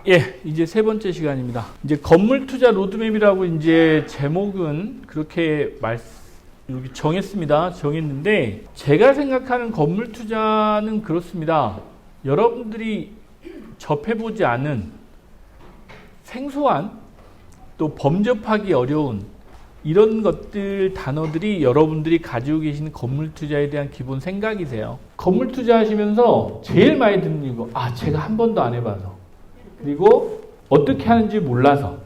예, 이제 세 번째 시간입니다. 이제 건물 투자 로드맵이라고 이제 제목은 그렇게 여기 정했는데 제가 생각하는 건물 투자는 그렇습니다. 여러분들이 접해보지 않은 생소한 또 범접하기 어려운 이런 것들 단어들이 여러분들이 가지고 계신 건물 투자에 대한 기본 생각이세요. 건물 투자하시면서 제일 많이 듣는 이거, 제가 한 번도 안 해봐서, 그리고 어떻게 하는지 몰라서.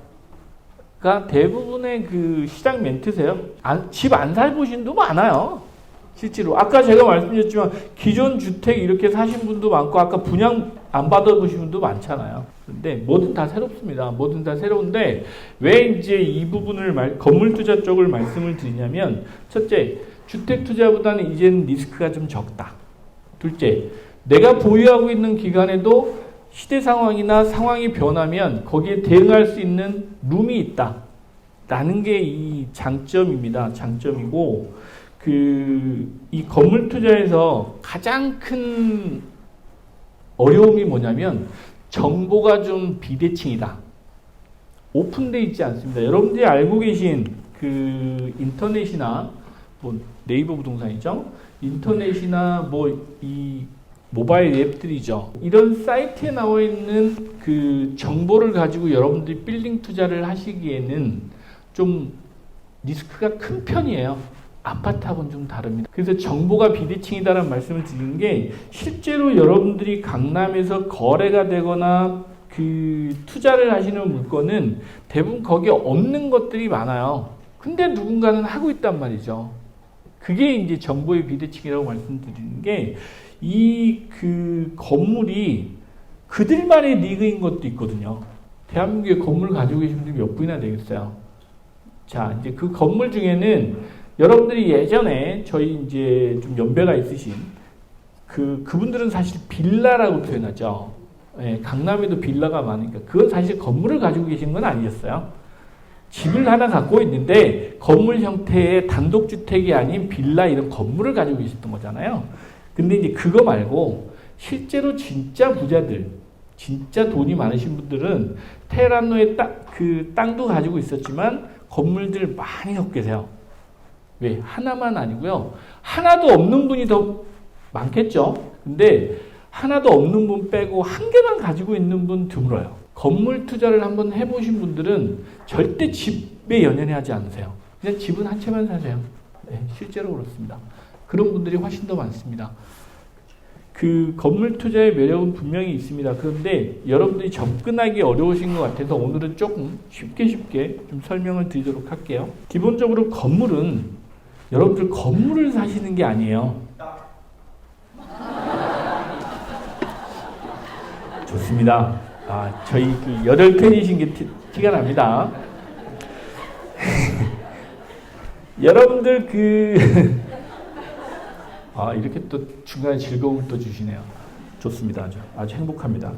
그러니까 대부분의 그 시장 멘트세요. 집 안 살보신 분도 많아요. 실제로. 아까 제가 말씀드렸지만 기존 주택 이렇게 사신 분도 많고 아까 분양 안 받아보신 분도 많잖아요. 근데 뭐든 다 새롭습니다. 뭐든 다 새로운데 왜 이제 이 부분을 건물 투자 쪽을 말씀을 드리냐면, 첫째, 주택 투자보다는 이제는 리스크가 좀 적다. 둘째, 내가 보유하고 있는 기간에도 시대 상황이나 상황이 변하면 거기에 대응할 수 있는 룸이 있다 라는 게 이 장점입니다. 장점이고, 이 건물 투자에서 가장 큰 어려움이 뭐냐면 정보가 좀 비대칭이다. 오픈되어 있지 않습니다. 여러분들이 알고 계신 그 인터넷이나 뭐 네이버 부동산이죠. 인터넷이나 이 모바일 앱들이죠. 이런 사이트에 나와 있는 그 정보를 가지고 여러분들이 빌딩 투자를 하시기에는 좀 리스크가 큰 편이에요. 아파트하고는 좀 다릅니다. 그래서 정보가 비대칭이다라는 말씀을 드리는 게, 실제로 여러분들이 강남에서 거래가 되거나 그 투자를 하시는 물건은 대부분 거기에 없는 것들이 많아요. 근데 누군가는 하고 있단 말이죠. 그게 이제 정보의 비대칭이라고 말씀드리는 게, 그 건물이 그들만의 리그인 것도 있거든요. 대한민국에 건물 가지고 계신 분들이 몇 분이나 되겠어요. 자, 이제 그 건물 중에는 여러분들이 예전에 저희 이제 좀 연배가 있으신 그분들은 사실 빌라라고 표현하죠. 예, 강남에도 빌라가 많으니까 그건 사실 건물을 가지고 계신 건 아니었어요. 집을 하나 갖고 있는데 건물 형태의 단독주택이 아닌 빌라 이런 건물을 가지고 계셨던 거잖아요. 근데 이제 그거 말고 실제로 진짜 부자들, 진짜 돈이 많으신 분들은 테헤란로에 땅도 가지고 있었지만 건물들 많이 갖고 계세요. 왜? 하나만 아니고요. 하나도 없는 분이 더 많겠죠. 근데 하나도 없는 분 빼고 한 개만 가지고 있는 분 드물어요. 건물 투자를 한번 해보신 분들은 절대 집에 연연하지 않으세요. 그냥 집은 한 채만 사세요. 네, 실제로 그렇습니다. 그런 분들이 훨씬 더 많습니다. 그 건물 투자의 매력은 분명히 있습니다. 그런데 여러분들이 접근하기 어려우신 것 같아서 오늘은 조금 쉽게 좀 설명을 드리도록 할게요. 기본적으로 건물은 여러분들 건물을 사시는 게 아니에요. 좋습니다. 저희 그 여덟 팬이신 게 티가 납니다. 여러분들 이렇게 또 중간에 즐거움을 또 주시네요. 좋습니다. 아주 행복합니다.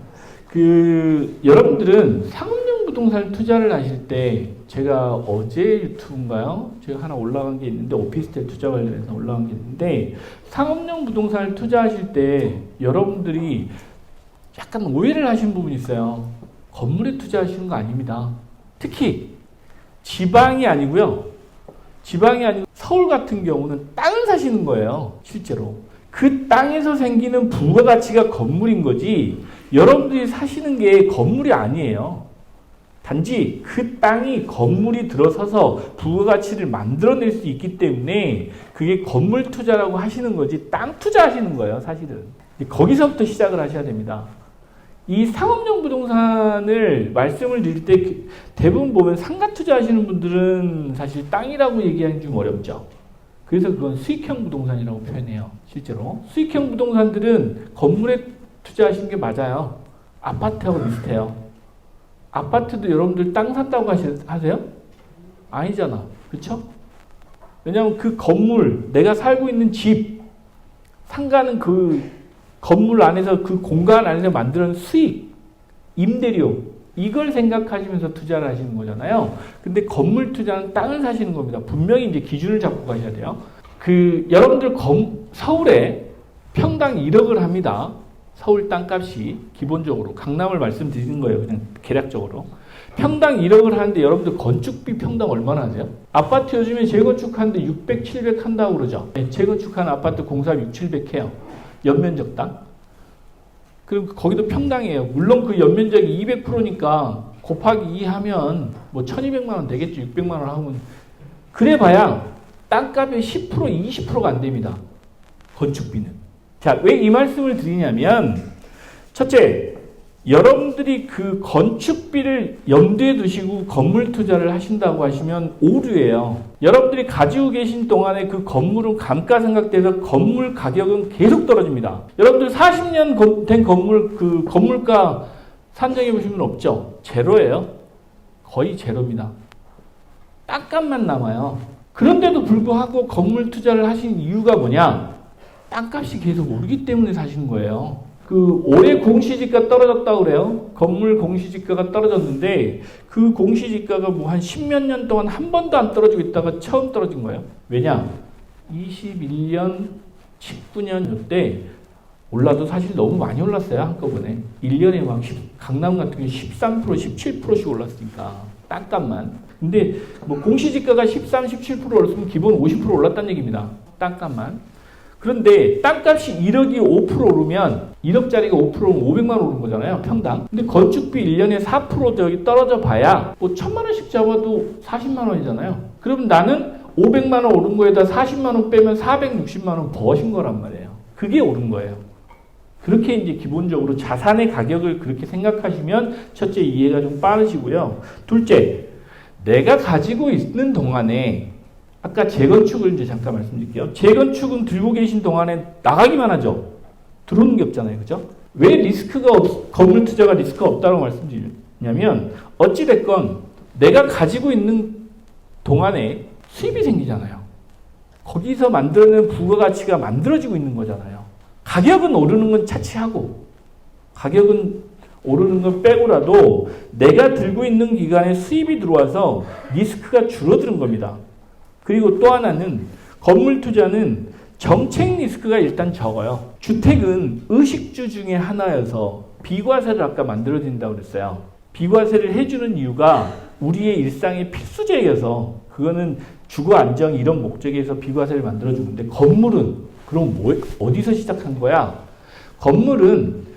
여러분들은 상업용 부동산 투자를 하실 때, 제가 어제 유튜브인가요? 제가 하나 올라간 게 있는데, 오피스텔 투자 관련해서 올라간 게 있는데, 상업용 부동산을 투자하실 때 여러분들이 약간 오해를 하신 부분이 있어요. 건물에 투자하시는 거 아닙니다. 특히 지방이 아니고요. 서울 같은 경우는 땅을 사시는 거예요. 실제로. 그 땅에서 생기는 부가가치가 건물인 거지, 여러분들이 사시는 게 건물이 아니에요. 단지 그 땅이 건물이 들어서서 부가가치를 만들어낼 수 있기 때문에 그게 건물 투자라고 하시는 거지, 땅 투자하시는 거예요, 사실은. 거기서부터 시작을 하셔야 됩니다. 이 상업용 부동산을 말씀을 드릴 때 대부분 보면 상가 투자하시는 분들은 사실 땅이라고 얘기하기 좀 어렵죠. 그래서 그건 수익형 부동산이라고 표현해요. 실제로 수익형 부동산들은 건물에 투자하시는 게 맞아요. 아파트하고 비슷해요. 아파트도 여러분들 땅 샀다고 하세요? 아니잖아. 그렇죠? 왜냐하면 그 건물, 내가 살고 있는 집, 상가는 그 건물 안에서, 그 공간 안에서 만드는 수익, 임대료, 이걸 생각하시면서 투자를 하시는 거잖아요. 근데 건물 투자는 땅을 사시는 겁니다. 분명히 이제 기준을 잡고 가셔야 돼요. 여러분들 서울에 평당 1억을 합니다. 서울 땅값이 기본적으로 강남을 말씀드리는 거예요. 그냥 계략적으로. 평당 1억을 하는데 여러분들 건축비 평당 얼마나 하세요? 아파트 요즘에 재건축하는데 600, 700 한다고 그러죠. 네, 재건축한 아파트 공사비 6, 700 해요. 연면적당. 그럼 거기도 평당이에요. 물론 그 연면적이 200%니까 곱하기 2 하면 뭐 1200만 원 되겠죠. 600만 원 하면. 그래봐야 땅값의 10%, 20%가 안 됩니다. 건축비는. 자, 왜 이 말씀을 드리냐면 첫째, 여러분들이 그 건축비를 염두에 두시고 건물 투자를 하신다고 하시면 오류예요. 여러분들이 가지고 계신 동안에 그 건물은 감가상각돼서 건물 가격은 계속 떨어집니다. 여러분들 40년 된 건물 그 건물가 산정해 보시면 없죠? 제로예요. 거의 제로입니다. 땅값만 남아요. 그런데도 불구하고 건물 투자를 하신 이유가 뭐냐? 땅값이 계속 오르기 때문에 사시는 거예요. 그 올해 공시지가 떨어졌다고 그래요. 건물 공시지가가 떨어졌는데 그 공시지가가 뭐 한 10몇 년 동안 한 번도 안 떨어지고 있다가 처음 떨어진 거예요. 왜냐? 21년, 19년 이때 올라도 사실 너무 많이 올랐어요. 한꺼번에. 1년에 막 강남 같은 경우 13%, 17%씩 올랐으니까 땅값만. 근데 뭐 공시지가가 13, 17% 올랐으면 기본 50% 올랐다는 얘기입니다. 땅값만. 그런데 땅값이 1억이 5% 오르면 1억짜리가 5%면 500만 원 오른 거잖아요. 평당. 근데 건축비 1년에 4% 저기 떨어져 봐야 뭐 1000만 원씩 잡아도 40만 원이잖아요. 그럼 나는 500만 원 오른 거에다 40만 원 빼면 460만 원 버신 거란 말이에요. 그게 오른 거예요. 그렇게 이제 기본적으로 자산의 가격을 그렇게 생각하시면 첫째 이해가 좀 빠르시고요. 둘째, 내가 가지고 있는 동안에 아까 재건축을 이제 잠깐 말씀드릴게요. 재건축은 들고 계신 동안에 나가기만 하죠. 들어오는 게 없잖아요. 그죠? 왜 건물 투자가 리스크가 없다고 말씀드리냐면, 어찌됐건 내가 가지고 있는 동안에 수입이 생기잖아요. 거기서 만들어낸 부가가치가 만들어지고 있는 거잖아요. 가격은 오르는 건 차치하고, 가격은 오르는 건 빼고라도 내가 들고 있는 기간에 수입이 들어와서 리스크가 줄어드는 겁니다. 그리고 또 하나는 건물 투자는 정책 리스크가 일단 적어요. 주택은 의식주 중에 하나여서 비과세를 아까 만들어진다고 그랬어요. 비과세를 해주는 이유가 우리의 일상의 필수제여서 그거는 주거 안정 이런 목적에서 비과세를 만들어주는데 건물은 그럼 어디서 시작한 거야? 건물은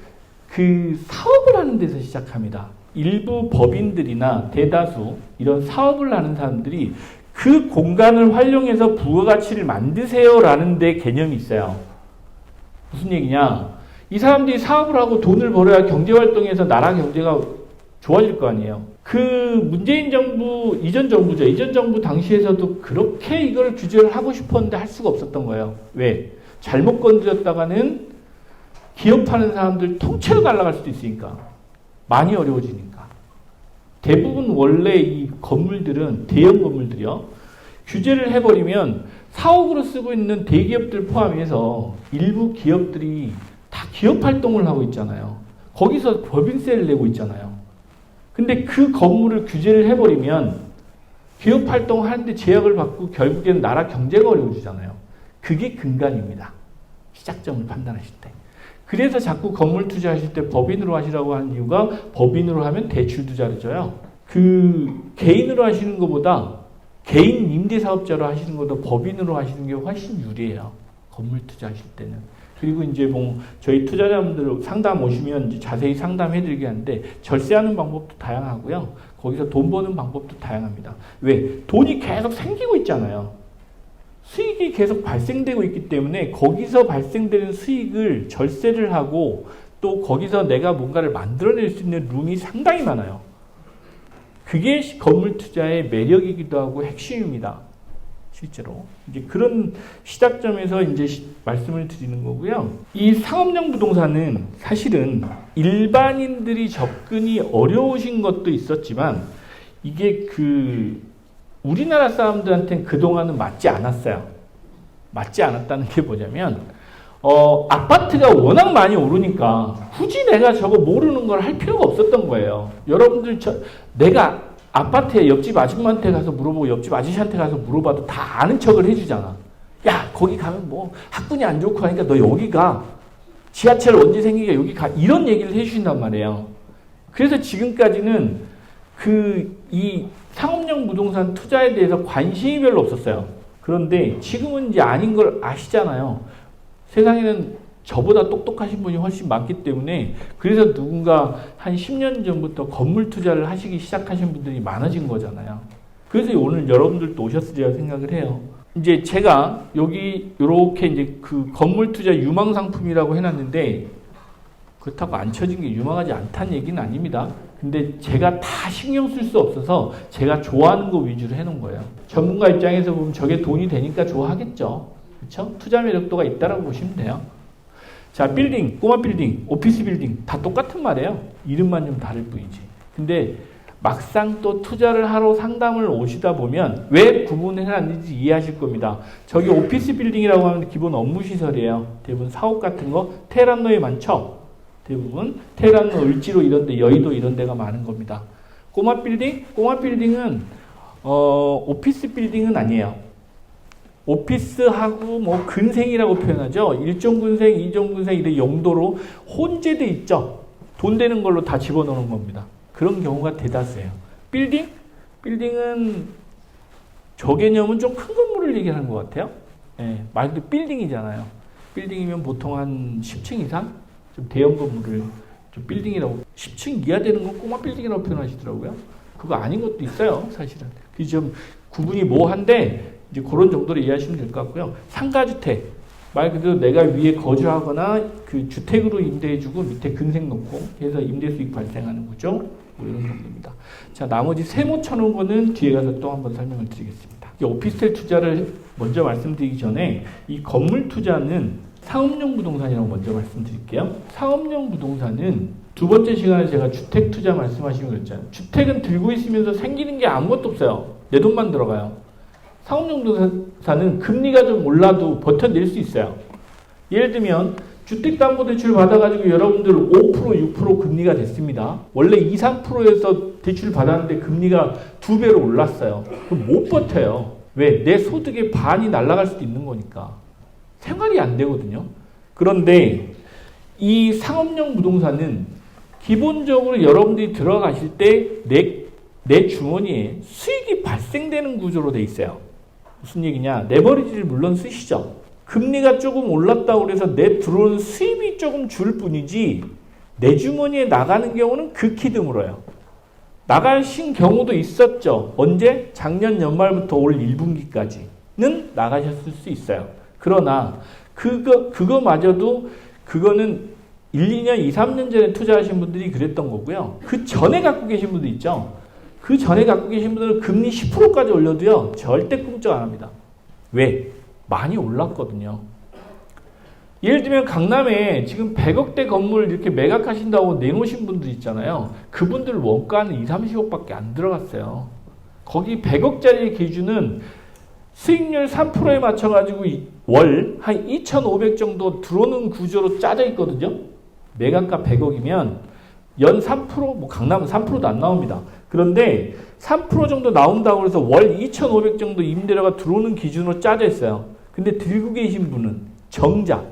그 사업을 하는 데서 시작합니다. 일부 법인들이나 대다수 이런 사업을 하는 사람들이 그 공간을 활용해서 부가가치를 만드세요라는 데 개념이 있어요. 무슨 얘기냐? 이 사람들이 사업을 하고 돈을 벌어야 경제활동에서 나라 경제가 좋아질 거 아니에요. 그 문재인 정부, 이전 정부죠. 이전 정부 당시에서도 그렇게 이걸 규제를 하고 싶었는데 할 수가 없었던 거예요. 왜? 잘못 건드렸다가는 기업하는 사람들 통째로 날아갈 수도 있으니까. 많이 어려워지니까. 대부분 원래 이 건물들은 대형 건물들이요. 규제를 해버리면 사옥으로 쓰고 있는 대기업들 포함해서 일부 기업들이 다 기업 활동을 하고 있잖아요. 거기서 법인세를 내고 있잖아요. 근데 그 건물을 규제를 해버리면 기업 활동하는데 제약을 받고 결국에는 나라 경제가 어려워지잖아요. 그게 근간입니다. 시작점을 판단하실 때. 그래서 자꾸 건물 투자하실 때 법인으로 하시라고 하는 이유가 법인으로 하면 대출도 잘해줘요. 그 개인으로 하시는 것보다 개인 임대사업자로 하시는 것보다 법인으로 하시는 게 훨씬 유리해요. 건물 투자하실 때는. 그리고 이제 뭐 저희 투자자분들 상담 오시면 이제 자세히 상담해드리게 하는데 절세하는 방법도 다양하고요. 거기서 돈 버는 방법도 다양합니다. 왜? 돈이 계속 생기고 있잖아요. 수익이 계속 발생되고 있기 때문에 거기서 발생되는 수익을 절세를 하고 또 거기서 내가 뭔가를 만들어낼 수 있는 룸이 상당히 많아요. 그게 건물 투자의 매력이기도 하고 핵심입니다. 실제로. 이제 그런 시작점에서 이제 말씀을 드리는 거고요. 이 상업용 부동산은 사실은 일반인들이 접근이 어려우신 것도 있었지만 이게 우리나라 사람들한테는 그동안은 맞지 않았어요. 맞지 않았다는 게 뭐냐면, 아파트가 워낙 많이 오르니까 굳이 내가 저거 모르는 걸 할 필요가 없었던 거예요. 여러분들, 내가 아파트에 옆집 아줌마한테 가서 물어보고 옆집 아저씨한테 가서 물어봐도 다 아는 척을 해주잖아. 야, 거기 가면 뭐 학군이 안 좋고 하니까 너 여기 가. 지하철 언제 생기게 여기 가 이런 얘기를 해주신단 말이에요. 그래서 지금까지는 이 상업용 부동산 투자에 대해서 관심이 별로 없었어요. 그런데 지금은 이제 아닌 걸 아시잖아요. 세상에는 저보다 똑똑하신 분이 훨씬 많기 때문에 그래서 누군가 한 10년 전부터 건물 투자를 하시기 시작하신 분들이 많아진 거잖아요. 그래서 오늘 여러분들도 오셨으리라 생각을 해요. 이제 제가 여기 이렇게 이제 그 건물 투자 유망 상품이라고 해놨는데 그렇다고 안 쳐진 게 유망하지 않다는 얘기는 아닙니다. 근데 제가 다 신경 쓸 수 없어서 제가 좋아하는 거 위주로 해놓은 거예요. 전문가 입장에서 보면 저게 돈이 되니까 좋아하겠죠. 그렇죠? 투자 매력도가 있다라고 보시면 돼요. 자, 빌딩, 꼬마 빌딩, 오피스 빌딩 다 똑같은 말이에요. 이름만 좀 다를 뿐이지. 근데 막상 또 투자를 하러 상담을 오시다 보면 왜 구분을 해놨는지 이해하실 겁니다. 저기 오피스 빌딩이라고 하면 기본 업무 시설이에요. 대부분 사옥 같은 거 테헤란로에 많죠. 대부분 테헤란로, 을지로 이런 데, 여의도 이런 데가 많은 겁니다. 꼬마 빌딩? 꼬마 빌딩은 오피스 빌딩은 아니에요. 오피스하고 뭐 근생이라고 표현하죠. 1종 근생, 2종 근생 이런 용도로 혼재돼 있죠. 돈 되는 걸로 다 집어넣는 겁니다. 그런 경우가 대다수예요. 빌딩? 빌딩은 저 개념은 좀 큰 건물을 얘기하는 것 같아요. 예, 말 그대로 빌딩이잖아요. 빌딩이면 보통 한 10층 이상? 좀 대형 건물을 좀 빌딩이라고 10층 이하 되는 건 꼬마 빌딩이라고 표현하시더라고요. 그거 아닌 것도 있어요, 사실은. 그 좀 구분이 모호한데 이제 그런 정도로 이해하시면 될 것 같고요. 상가주택 말 그대로 내가 위에 거주하거나 그 주택으로 임대해주고 밑에 근생 놓고 해서 임대 수익 발생하는 거죠. 뭐 이런 정도입니다. 자, 나머지 세모 쳐놓은 거는 뒤에 가서 또 한번 설명을 드리겠습니다. 이 오피스텔 투자를 먼저 말씀드리기 전에 이 건물 투자는 상업용 부동산이라고 먼저 말씀드릴게요. 상업용 부동산은 두 번째 시간에 제가 주택 투자 말씀하시면 그랬잖아요. 주택은 들고 있으면서 생기는 게 아무것도 없어요. 내 돈만 들어가요. 상업용 부동산은 금리가 좀 올라도 버텨낼 수 있어요. 예를 들면 주택담보대출 받아가지고 여러분들 5%, 6% 금리가 됐습니다. 원래 2, 3%에서 대출 받았는데 금리가 2배로 올랐어요. 그럼 못 버텨요. 왜? 내 소득의 반이 날아갈 수도 있는 거니까. 생활이 안 되거든요. 그런데 이 상업용 부동산은 기본적으로 여러분들이 들어가실 때 내 주머니에 수익이 발생되는 구조로 돼 있어요. 무슨 얘기냐? 레버리지를 물론 쓰시죠. 금리가 조금 올랐다고 해서 내 들어오는 수입이 조금 줄 뿐이지 내 주머니에 나가는 경우는 극히 드물어요. 나가신 경우도 있었죠. 언제? 작년 연말부터 올 1분기까지는 나가셨을 수 있어요. 그러나 그거마저도 그거는 1, 2년, 2, 3년 전에 투자하신 분들이 그랬던 거고요. 그 전에 갖고 계신 분들 있죠. 그 전에 갖고 계신 분들은 금리 10%까지 올려도요. 절대 꿈쩍 안 합니다. 왜? 많이 올랐거든요. 예를 들면 강남에 지금 100억대 건물 이렇게 매각하신다고 내놓으신 분들 있잖아요. 그분들 원가는 2, 30억밖에 안 들어갔어요. 거기 100억짜리 기준은 수익률 3%에 맞춰가지고 월 한 2,500 정도 들어오는 구조로 짜져 있거든요. 매각가 100억이면 연 3%, 뭐 강남은 3%도 안 나옵니다. 그런데 3% 정도 나온다고 해서 월 2,500 정도 임대료가 들어오는 기준으로 짜져 있어요. 근데 들고 계신 분은 정작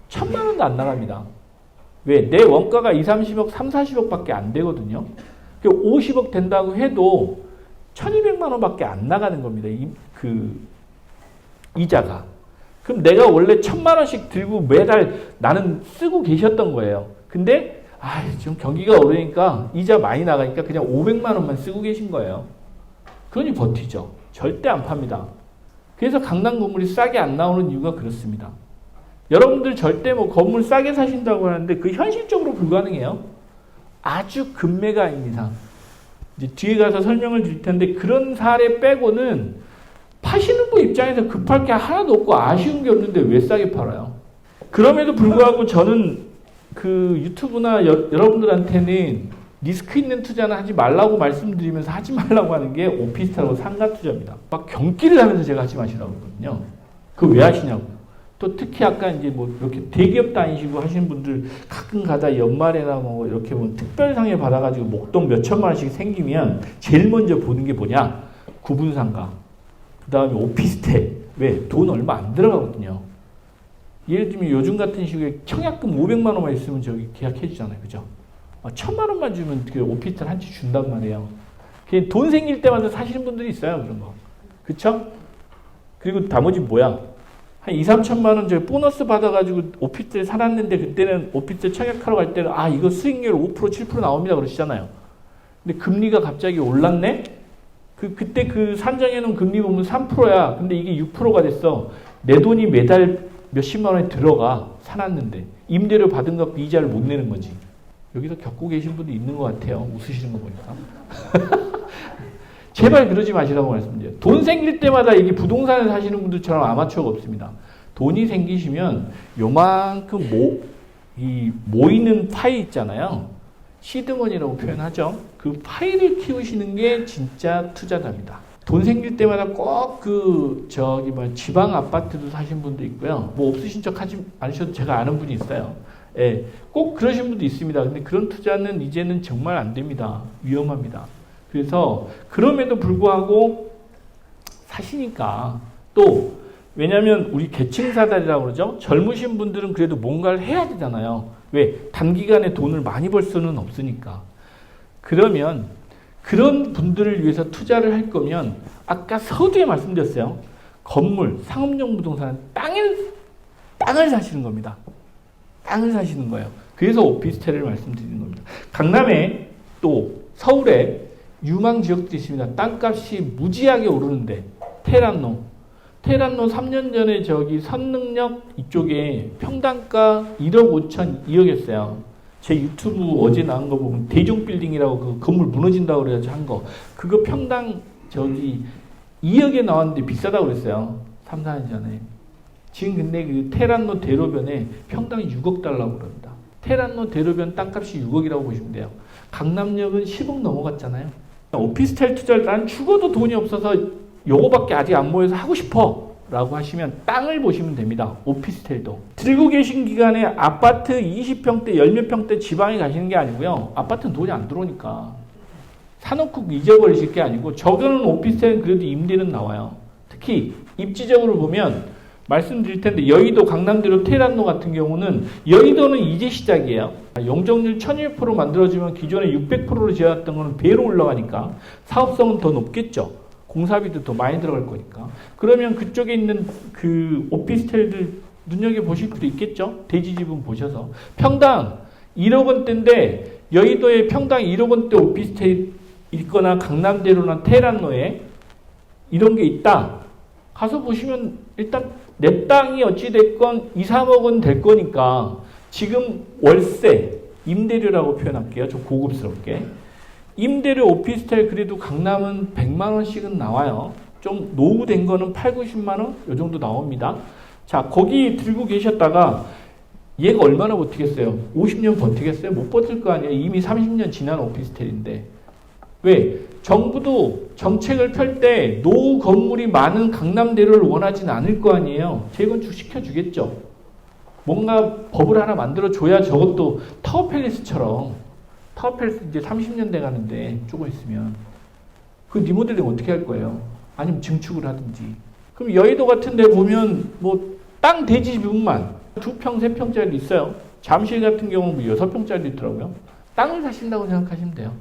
1,000만 원도 안 나갑니다. 왜? 내 원가가 2, 30억, 3, 40억 밖에 안 되거든요. 50억 된다고 해도 1,200만 원밖에 안 나가는 겁니다. 이자가. 그럼 내가 원래 1,000만 원씩 들고 매달 나는 쓰고 계셨던 거예요. 근데 지금 경기가 어려우니까 이자 많이 나가니까 그냥 500만 원만 쓰고 계신 거예요. 그러니 버티죠. 절대 안 팝니다. 그래서 강남 건물이 싸게 안 나오는 이유가 그렇습니다. 여러분들 절대 뭐 건물 싸게 사신다고 하는데 그 현실적으로 불가능해요. 아주 급매가인 이상. 이제 뒤에 가서 설명을 드릴 텐데 그런 사례 빼고는 파시는 분 입장에서 급할 게 하나도 없고 아쉬운 게 없는데 왜 싸게 팔아요? 그럼에도 불구하고 저는 그 유튜브나 여러분들한테는 리스크 있는 투자는 하지 말라고 말씀드리면서 하지 말라고 하는 게 오피스텔하고 상가 투자입니다. 막 경기를 하면서 제가 하지 마시라고 그러거든요. 그거 왜 하시냐고. 또 특히 아까 이제 뭐 이렇게 대기업 다니시고 하시는 분들 가끔 가다 연말에나 뭐 이렇게 뭐 특별상에 받아가지고 목돈 몇 천만 원씩 생기면 제일 먼저 보는 게 뭐냐? 구분상가. 그 다음에 오피스텔. 왜? 돈 얼마 안 들어가거든요. 예를 들면 요즘 같은 시국에 청약금 500만 원만 있으면 저기 계약해 주잖아요. 그죠? 1000만 원만 주면 그 오피스텔 한 채 준단 말이에요. 돈 생길 때마다 사시는 분들이 있어요. 그런 거. 그쵸? 그리고 나머지 뭐야? 한 2, 3천만 원 저기 보너스 받아가지고 오피스텔 살았는데 그때는 오피스텔 청약하러 갈 때는 이거 수익률 5%, 7% 나옵니다. 그러시잖아요. 근데 금리가 갑자기 올랐네? 그때 그 산정해놓은 금리 보면 3%야. 근데 이게 6%가 됐어. 내 돈이 매달 몇십만 원이 들어가. 사놨는데. 임대료 받은 거 갖고 이자를 못 내는 거지. 여기서 겪고 계신 분도 있는 것 같아요. 웃으시는 거 보니까. 제발 그러지 마시라고 말씀드려요. 돈 생길 때마다 이게 부동산을 사시는 분들처럼 아마추어가 없습니다. 돈이 생기시면 요만큼 모이는 파이 있잖아요. 시드머니라고 표현하죠. 그 파이를 키우시는 게 진짜 투자자입니다. 돈 생길 때마다 꼭 지방 아파트도 사신 분도 있고요. 뭐 없으신 척 하지 않으셔도 제가 아는 분이 있어요. 예, 꼭 그러신 분도 있습니다. 근데 그런 투자는 이제는 정말 안 됩니다. 위험합니다. 그래서 그럼에도 불구하고 사시니까 또 왜냐하면 우리 계층사달이라고 그러죠. 젊으신 분들은 그래도 뭔가를 해야 되잖아요. 왜? 단기간에 돈을 많이 벌 수는 없으니까. 그러면 그런 분들을 위해서 투자를 할 거면 아까 서두에 말씀드렸어요. 건물, 상업용 부동산, 땅을 사시는 겁니다. 땅을 사시는 거예요. 그래서 오피스텔을 말씀드리는 겁니다. 강남에 또 서울에 유망 지역들이 있습니다. 땅값이 무지하게 오르는데 테란노 3년 전에 저기 선능력 이쪽에 평당가 1억 5천 2억이었어요. 제 유튜브 어제 나온 거 보면 대종빌딩이라고 그 건물 무너진다고 그래가지고 한 거 그거 평당 저기 2억에 나왔는데 비싸다고 그랬어요. 3, 4년 전에. 지금 근데 그 테란노 대로변에 평당 6억 달러고 그럽니다. 테란노 대로변 땅값이 6억이라고 보시면 돼요. 강남역은 10억 넘어갔잖아요. 오피스텔 투자를 난 죽어도 돈이 없어서 요거밖에 아직 안 모여서 하고 싶어 라고 하시면 땅을 보시면 됩니다. 오피스텔도. 들고 계신 기간에 아파트 20평대, 10몇 평대 지방에 가시는 게 아니고요. 아파트는 돈이 안 들어오니까. 사놓고 잊어버리실 게 아니고 적은 오피스텔은 그래도 임대는 나와요. 특히 입지적으로 보면 말씀드릴 텐데 여의도 강남대로 테란노 같은 경우는 여의도는 이제 시작이에요. 용적률 1100% 만들어지면 기존에 600%로 지어놨던 거는 배로 올라가니까 사업성은 더 높겠죠. 공사비도 더 많이 들어갈 거니까. 그러면 그쪽에 있는 그 오피스텔들 눈여겨보실 필요 있겠죠. 대지지분 보셔서. 평당 1억 원대인데 여의도에 평당 1억 원대 오피스텔 있거나 강남대로나 테란노에 이런 게 있다. 가서 보시면 일단 내 땅이 어찌됐건 2, 3억은 될 거니까 지금 월세, 임대료라고 표현할게요. 좀 고급스럽게. 임대료 오피스텔 그래도 강남은 100만 원씩은 나와요. 좀 노후된 거는 8, 90만 원? 요 정도 나옵니다. 자, 거기 들고 계셨다가 얘가 얼마나 버티겠어요? 50년 버티겠어요? 못 버틸 거 아니에요. 이미 30년 지난 오피스텔인데. 왜? 정부도 정책을 펼 때 노후 건물이 많은 강남대로를 원하진 않을 거 아니에요. 재건축 시켜주겠죠. 뭔가 법을 하나 만들어줘야 저것도 타워팰리스처럼 타워팰리스 이제 30년 돼 가는데 조금 있으면 그 리모델링 어떻게 할 거예요? 아니면 증축을 하든지. 그럼 여의도 같은 데 보면 뭐 땅 대지 부분만 2평, 3평짜리 있어요. 잠실 같은 경우는 6평짜리 있더라고요. 땅을 사신다고 생각하시면 돼요.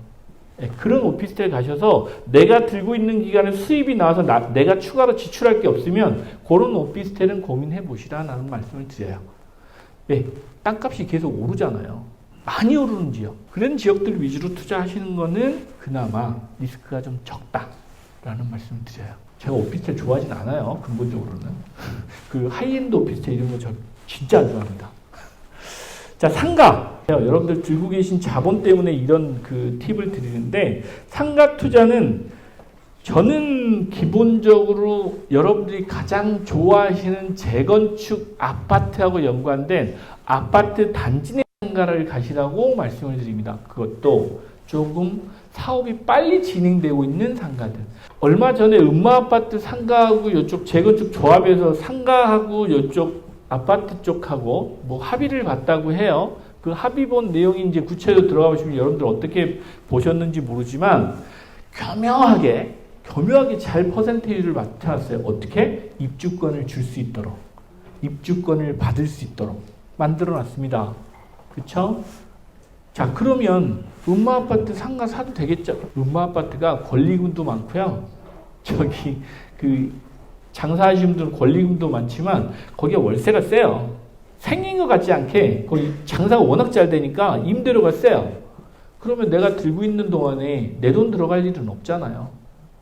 네, 그런 오피스텔 가셔서 내가 들고 있는 기간에 수입이 나와서 내가 추가로 지출할 게 없으면 그런 오피스텔은 고민해 보시라는 말씀을 드려요. 네, 땅값이 계속 오르잖아요. 많이 오르는 지역. 그런 지역들 위주로 투자하시는 거는 그나마 리스크가 좀 적다라는 말씀을 드려요. 제가 오피스텔 좋아하진 않아요. 근본적으로는. 그 하이엔드 오피스텔 이런 거 저 진짜 안 좋아합니다. 자, 상가. 여러분들 들고 계신 자본 때문에 이런 그 팁을 드리는데 상가 투자는 저는 기본적으로 여러분들이 가장 좋아하시는 재건축 아파트하고 연관된 아파트 단지 내 상가를 가시라고 말씀을 드립니다. 그것도 조금 사업이 빨리 진행되고 있는 상가들. 얼마 전에 음마아파트 상가하고 이쪽 재건축 조합에서 상가하고 이쪽 아파트 쪽하고 뭐 합의를 봤다고 해요. 그 합의 본 내용이 이제 구체적으로 들어가 보시면 여러분들 어떻게 보셨는지 모르지만 교묘하게 잘 퍼센테이지를 맞춰놨어요. 어떻게? 입주권을 줄 수 있도록. 입주권을 받을 수 있도록 만들어놨습니다. 그쵸? 자, 그러면 음마아파트 상가 사도 되겠죠? 음마아파트가 권리금도 많고요. 저기 그 장사하시는 분들은 권리금도 많지만 거기에 월세가 세요. 생긴 것 같지 않게 거기 장사가 워낙 잘 되니까 임대료가 세요. 그러면 내가 들고 있는 동안에 내 돈 들어갈 일은 없잖아요.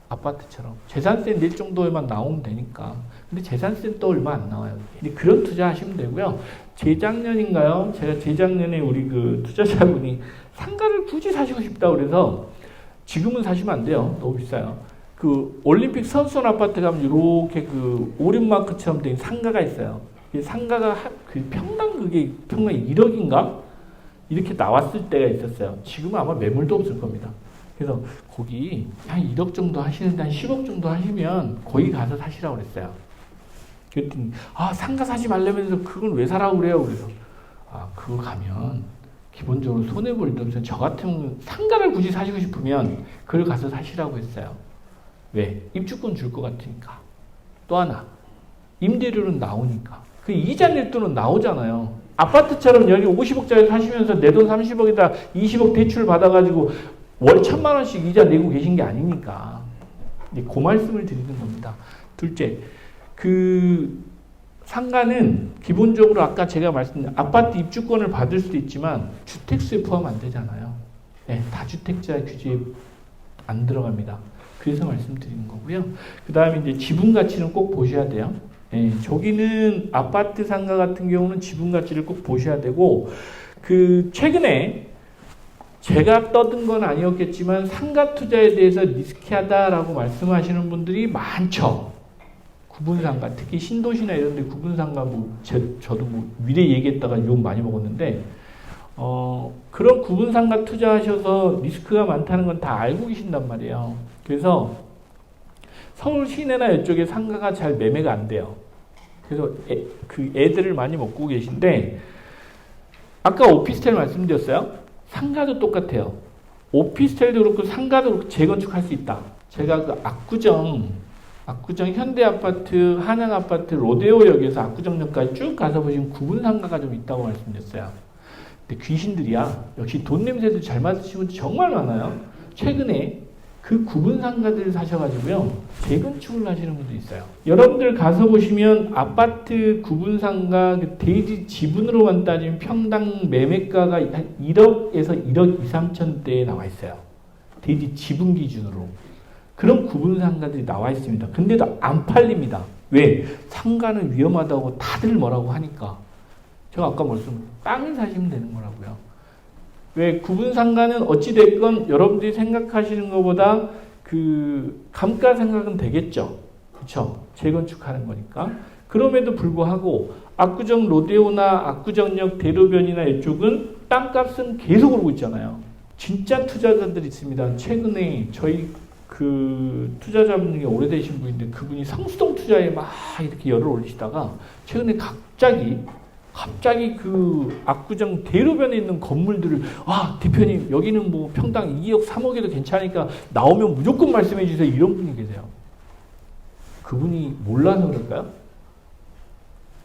아파트처럼 재산세 낼 정도에만 나오면 되니까. 근데 재산세는 또 얼마 안 나와요. 근데 그런 투자 하시면 되고요. 재작년인가요? 제가 재작년에 우리 그 투자자분이 상가를 굳이 사시고 싶다고 그래서 지금은 사시면 안 돼요. 너무 비싸요. 그 올림픽 선수촌 아파트 가면 이렇게 그 오륜마크처럼 된 상가가 있어요. 상가가 그 평당 그게 평당 1억인가? 이렇게 나왔을 때가 있었어요. 지금은 아마 매물도 없을 겁니다. 그래서 거기 한 1억 정도 하시는데 한 10억 정도 하시면 거기 가서 사시라고 그랬어요. 그랬더니 상가 사지 말라면서 그걸 왜 사라고 그래요? 그래서 그거 가면 기본적으로 손해볼 일 없어요. 저 같으면 상가를 굳이 사시고 싶으면 그걸 가서 사시라고 했어요. 왜? 입주권 줄 것 같으니까. 또 하나 임대료는 나오니까. 그 이자 낼 돈은 나오잖아요. 아파트처럼 여기 50억짜리 사시면서 내 돈 30억에다 20억 대출 받아가지고 월 1,000만 원씩 이자 내고 계신 게 아니니까. 그 말씀을 드리는 겁니다. 둘째, 그 상가는 기본적으로 아까 제가 말씀드린 아파트 입주권을 받을 수도 있지만 주택수에 포함 안 되잖아요. 네, 다주택자 규제에 안 들어갑니다. 그래서 말씀드리는 거고요. 그 다음에 이제 지분 가치는 꼭 보셔야 돼요. 네, 저기는 아파트 상가 같은 경우는 지분 가치를 꼭 보셔야 되고, 그 최근에 제가 떠든 건 아니었겠지만 상가 투자에 대해서 리스키하다라고 말씀하시는 분들이 많죠. 구분상가, 특히 신도시나 이런 데 구분상가 저도 미래 얘기했다가 욕 많이 먹었는데 그런 구분상가 투자하셔서 리스크가 많다는 건 다 알고 계신단 말이에요. 그래서 서울 시내나 이쪽에 상가가 잘 매매가 안 돼요. 그래서 그 애들을 많이 먹고 계신데, 아까 오피스텔 말씀드렸어요. 상가도 똑같아요. 오피스텔도 그렇고 상가도 그렇고 재건축할 수 있다. 제가 그 압구정 현대아파트, 한양아파트, 로데오역에서 압구정역까지 쭉 가서 보시면 구분상가가 좀 있다고 말씀드렸어요. 근데 귀신들이야. 역시 돈 냄새도 잘 맡으시는 분들 정말 많아요. 최근에 그 구분상가들을 사셔가지고요, 재건축을 하시는 분도 있어요. 여러분들 가서 보시면 아파트 구분상가 그 대지 지분으로만 따지면 평당 매매가가 한 1억에서 1억 2, 3천대에 나와 있어요. 대지 지분 기준으로. 그런 구분상가들이 나와 있습니다. 근데도 안 팔립니다. 왜? 상가는 위험하다고 다들 뭐라고 하니까. 제가 아까 땅을 사시면 되는 거라고요. 왜? 구분상가는 어찌됐건 여러분들이 생각하시는 것보다 그 감가 생각은 되겠죠. 그렇죠? 재건축하는 거니까. 그럼에도 불구하고 압구정 로데오나 압구정역 대로변이나 이쪽은 땅값은 계속 오르고 있잖아요. 진짜 투자자들이 있습니다. 최근에 저희 그 투자자분 중에 오래되신 분인데 그분이 성수동 투자에 막 이렇게 열을 올리시다가 최근에 갑자기 그 압구정 대로변에 있는 건물들을 대표님 여기는 뭐 평당 2억 3억에도 괜찮으니까 나오면 무조건 말씀해 주세요, 이런 분이 계세요. 그분이 몰라서 그럴까요?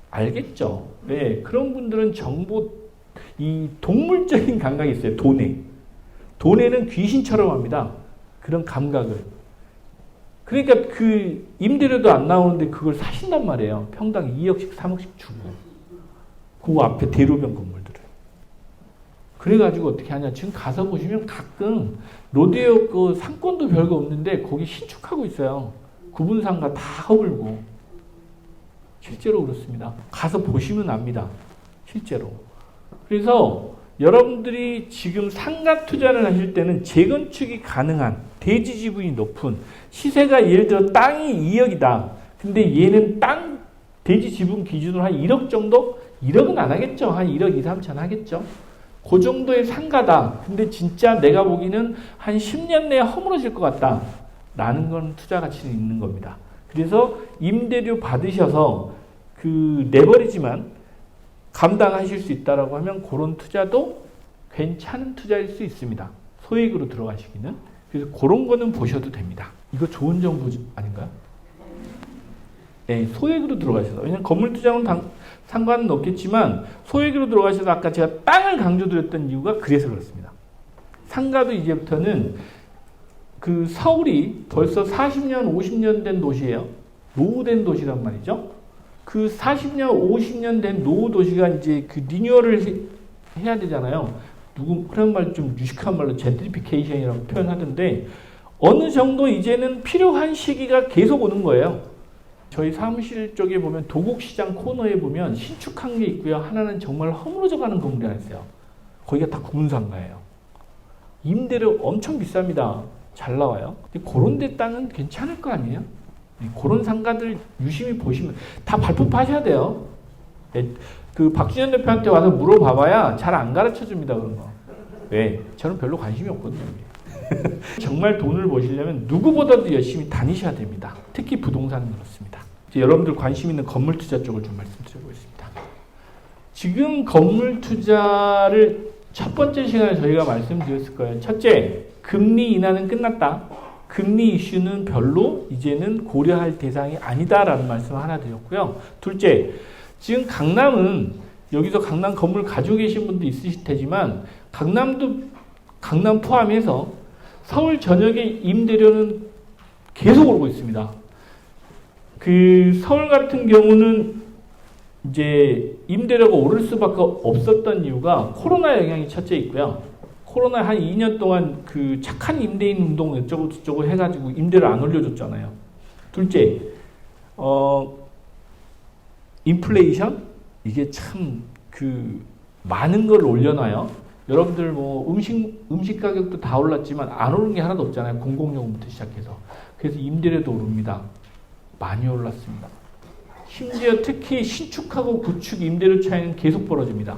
알겠죠. 네, 그런 분들은 이 동물적인 감각이 있어요. 돈에는 귀신처럼 합니다. 그런 감각을. 그러니까 그 임대료도 안 나오는데 그걸 사신단 말이에요. 평당 2억씩 3억씩 주고. 그 앞에 대로변 건물들을. 그래가지고 어떻게 하냐. 지금 가서 보시면 가끔 로데오 그 상권도 별거 없는데 거기 신축하고 있어요. 구분상가 다 허물고. 실제로 그렇습니다. 가서 보시면 압니다. 실제로. 그래서 여러분들이 지금 상가 투자를 하실 때는 재건축이 가능한 대지 지분이 높은 시세가 예를 들어 땅이 2억이다. 근데 얘는 대지 지분 기준으로 한 1억 정도? 1억은 안 하겠죠. 한 1억 2, 3천 하겠죠. 그 정도의 상가다. 근데 진짜 내가 보기에는 한 10년 내에 허물어질 것 같다. 라는 건 투자 가치는 있는 겁니다. 그래서 임대료 받으셔서 내버리지만 감당하실 수 있다라고 하면 그런 투자도 괜찮은 투자일 수 있습니다. 소액으로 들어가시기는. 그래서 그런 거는 보셔도 됩니다. 이거 좋은 정보 아닌가요? 예, 소액으로 들어가셔서. 왜냐면 건물 투자는 상관은 없겠지만 소액으로 들어가셔서 아까 제가 땅을 강조드렸던 이유가 그래서 그렇습니다. 상가도 이제부터는 그 서울이 벌써 40년, 50년 된 도시예요. 노후된 도시란 말이죠. 그 40년, 50년 된 노후 도시가 이제 그 리뉴얼을 해야 되잖아요. 그런 말 좀 유식한 말로 젠트리피케이션이라고 표현하던데 어느 정도 이제는 필요한 시기가 계속 오는 거예요. 저희 사무실 쪽에 보면 도곡시장 코너에 보면 신축한 게 있고요. 하나는 정말 허물어져 가는 건물이 하나 있어요. 거기가 다 구분상가예요. 임대료 엄청 비쌉니다. 잘 나와요. 근데 그런 데 땅은 괜찮을 거 아니에요? 그런 상가들 유심히 보시면 다 발품 파셔야 돼요. 그 박준현 대표한테 와서 물어봐봐야 잘 안 가르쳐 줍니다. 그런 거. 왜? 저는 별로 관심이 없거든요. 정말 돈을 버시려면 누구보다도 열심히 다니셔야 됩니다. 특히 부동산은 그렇습니다. 이제 여러분들 관심 있는 건물 투자 쪽을 좀 말씀드려보겠습니다. 지금 건물 투자를 첫 번째 시간에 저희가 말씀드렸을 거예요. 첫째, 금리 인하는 끝났다. 금리 이슈는 별로 이제는 고려할 대상이 아니다라는 말씀을 하나 드렸고요. 둘째, 지금 강남은 여기서 강남 건물 가지고 계신 분도 있으실 테지만 강남 포함해서 서울 전역의 임대료는 계속 오르고 있습니다. 그 서울 같은 경우는 이제 임대료가 오를 수밖에 없었던 이유가 코로나 영향이 첫째 있고요. 코로나 한 2년 동안 그 착한 임대인 운동 어쩌고 저쩌고 해가지고 임대를 안 올려줬잖아요. 둘째, 인플레이션? 이게 참 그 많은 걸 올려놔요. 여러분들 뭐 음식 가격도 다 올랐지만 안 오른 게 하나도 없잖아요. 공공요금부터 시작해서. 그래서 임대료도 오릅니다. 많이 올랐습니다. 심지어 특히 신축하고 구축 임대료 차이는 계속 벌어집니다.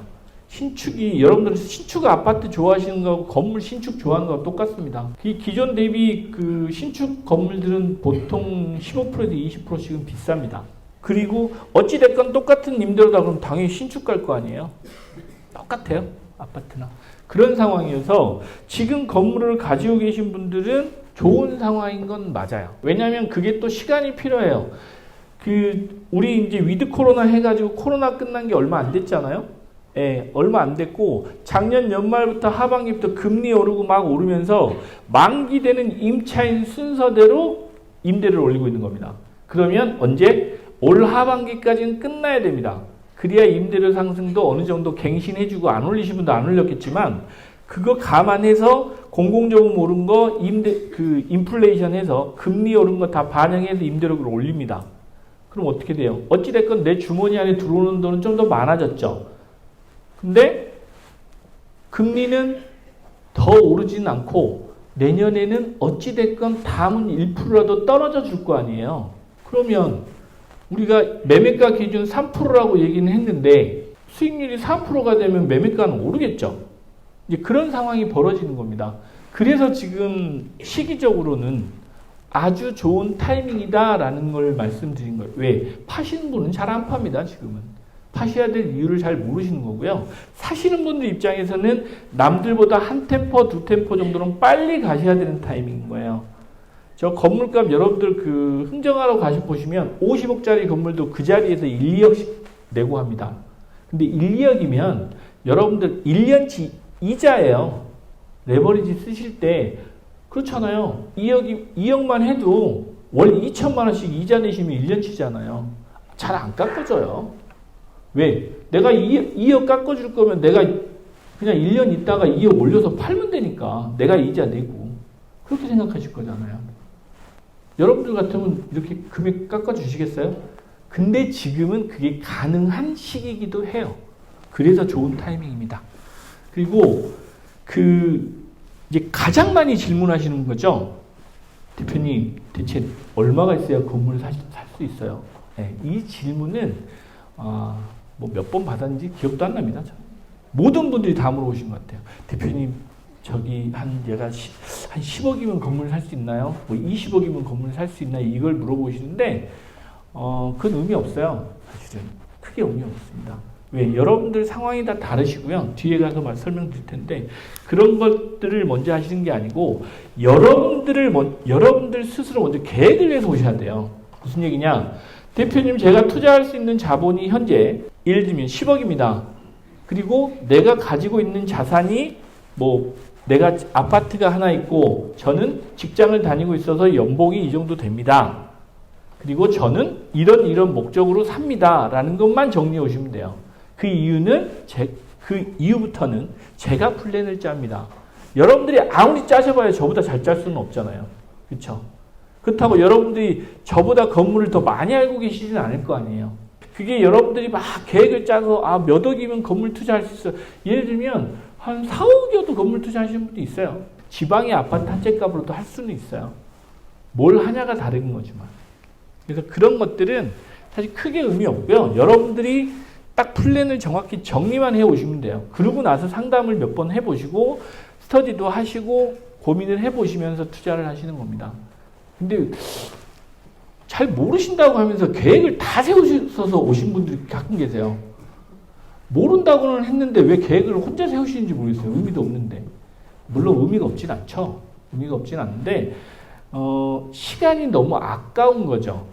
여러분들 신축 아파트 좋아하시는 거하고 건물 신축 좋아하는 거하고 똑같습니다. 기존 대비 그 신축 건물들은 보통 15%에서 20%씩은 비쌉니다. 그리고 어찌됐건 똑같은 임대료다 그러면 당연히 신축 갈 거 아니에요. 똑같아요. 아파트나. 그런 상황이어서 지금 건물을 가지고 계신 분들은 좋은 상황인 건 맞아요. 왜냐하면 그게 또 시간이 필요해요. 우리 이제 위드 코로나 해가지고 코로나 끝난 게 얼마 안 됐잖아요. 예, 얼마 안 됐고 작년 연말부터 하반기부터 금리 오르고 막 오르면서 만기되는 임차인 순서대로 임대를 올리고 있는 겁니다. 그러면 언제? 올 하반기까지는 끝나야 됩니다. 그래야 임대료 상승도 어느 정도 갱신해주고 안 올리신 분도 안 올렸겠지만 그거 감안해서 공공요금 오른 거 인플레이션 해서 금리 오른 거 다 반영해서 임대료를 올립니다. 그럼 어떻게 돼요? 어찌됐건 내 주머니 안에 들어오는 돈은 좀 더 많아졌죠. 근데 금리는 더 오르지는 않고 내년에는 어찌됐건 다음은 1%라도 떨어져 줄 거 아니에요. 그러면 우리가 매매가 기준 3%라고 얘기는 했는데 수익률이 4%가 되면 매매가는 오르겠죠. 이제 그런 상황이 벌어지는 겁니다. 그래서 지금 시기적으로는 아주 좋은 타이밍이다라는 걸 말씀드린 거예요. 왜? 파시는 분은 잘 안 팝니다. 지금은. 파셔야 될 이유를 잘 모르시는 거고요. 사시는 분들 입장에서는 남들보다 한 템포, 두 템포 정도는 빨리 가셔야 되는 타이밍인 거예요. 저 건물값 여러분들 그 흥정하러 보시면 50억짜리 건물도 그 자리에서 1, 2억씩 내고 합니다. 근데 1, 2억이면 여러분들 1년치 이자예요. 레버리지 쓰실 때 그렇잖아요. 2억만 해도 월 2천만 원씩 이자 내시면 1년치잖아요. 잘 안 깎아줘요. 왜? 내가 2억 깎아줄 거면 내가 그냥 1년 있다가 2억 올려서 팔면 되니까 내가 이자 내고 그렇게 생각하실 거잖아요. 여러분들 같으면 이렇게 금액 깎아주시겠어요? 근데 지금은 그게 가능한 시기이기도 해요. 그래서 좋은 타이밍입니다. 그리고 이제 가장 많이 질문하시는 거죠. 대표님, 대체 얼마가 있어야 건물을 살 수 있어요? 네, 이 질문은 뭐 몇 번 받았는지 기억도 안 납니다. 모든 분들이 다 물어보신 것 같아요. 대표님, 저기 얘가 한 10억이면 건물 살 수 있나요? 뭐 20억이면 건물 살 수 있나요? 이걸 물어보시는데 그건 의미 없어요. 사실은 크게 의미 없습니다. 왜? 여러분들 상황이 다 다르시고요. 뒤에 가서 설명드릴 텐데 그런 것들을 먼저 하시는 게 아니고 여러분들 스스로 먼저 계획을 해서 오셔야 돼요. 무슨 얘기냐? 대표님, 제가 투자할 수 있는 자본이 현재 예를 들면 10억입니다. 그리고 내가 가지고 있는 자산이 뭐 내가 아파트가 하나 있고 저는 직장을 다니고 있어서 연봉이 이 정도 됩니다. 그리고 저는 이런 목적으로 삽니다. 라는 것만 정리해 오시면 돼요. 그 이후부터는 제가 플랜을 짭니다. 여러분들이 아무리 짜셔봐야 저보다 잘 짤 수는 없잖아요. 그렇죠? 그렇다고 여러분들이 저보다 건물을 더 많이 알고 계시지는 않을 거 아니에요. 그게 여러분들이 막 계획을 짜서 몇 억이면 건물 투자할 수 있어. 예를 들면 한 4억이어도 건물 투자하시는 분도 있어요. 지방의 아파트 한 채 값으로도 할 수는 있어요. 뭘 하냐가 다른 거지만. 그래서 그런 것들은 사실 크게 의미 없고요. 여러분들이 딱 플랜을 정확히 정리만 해오시면 돼요. 그러고 나서 상담을 몇 번 해보시고 스터디도 하시고 고민을 해보시면서 투자를 하시는 겁니다. 근데 잘 모르신다고 하면서 계획을 다 세우셔서 오신 분들이 가끔 계세요. 모른다고는 했는데 왜 계획을 혼자 세우시는지 모르겠어요. 의미도 없는데. 물론 의미가 없진 않죠. 의미가 없진 않는데 시간이 너무 아까운 거죠.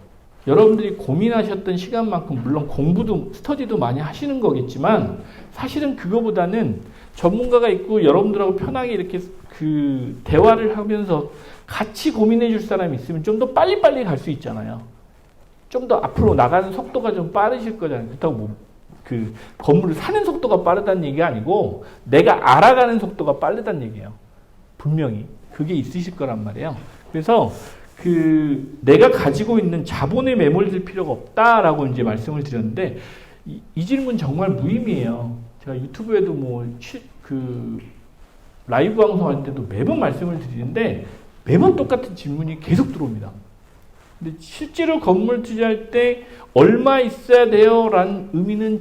여러분들이 고민하셨던 시간만큼 물론 공부도 스터디도 많이 하시는 거겠지만 사실은 그거보다는 전문가가 있고 여러분들하고 편하게 이렇게 그 대화를 하면서 같이 고민해 줄 사람이 있으면 좀 더 빨리빨리 갈 수 있잖아요. 좀 더 앞으로 나가는 속도가 좀 빠르실 거잖아요. 그렇다고 그 건물을 사는 속도가 빠르다는 얘기가 아니고 내가 알아가는 속도가 빠르다는 얘기예요. 분명히 그게 있으실 거란 말이에요. 그래서 내가 가지고 있는 자본에 매몰될 필요가 없다라고 이제 말씀을 드렸는데 이 질문 정말 무의미해요. 제가 유튜브에도 라이브 방송할 때도 매번 말씀을 드리는데 매번 똑같은 질문이 계속 들어옵니다. 근데 실제로 건물 투자할 때 얼마 있어야 돼요? 라는 의미는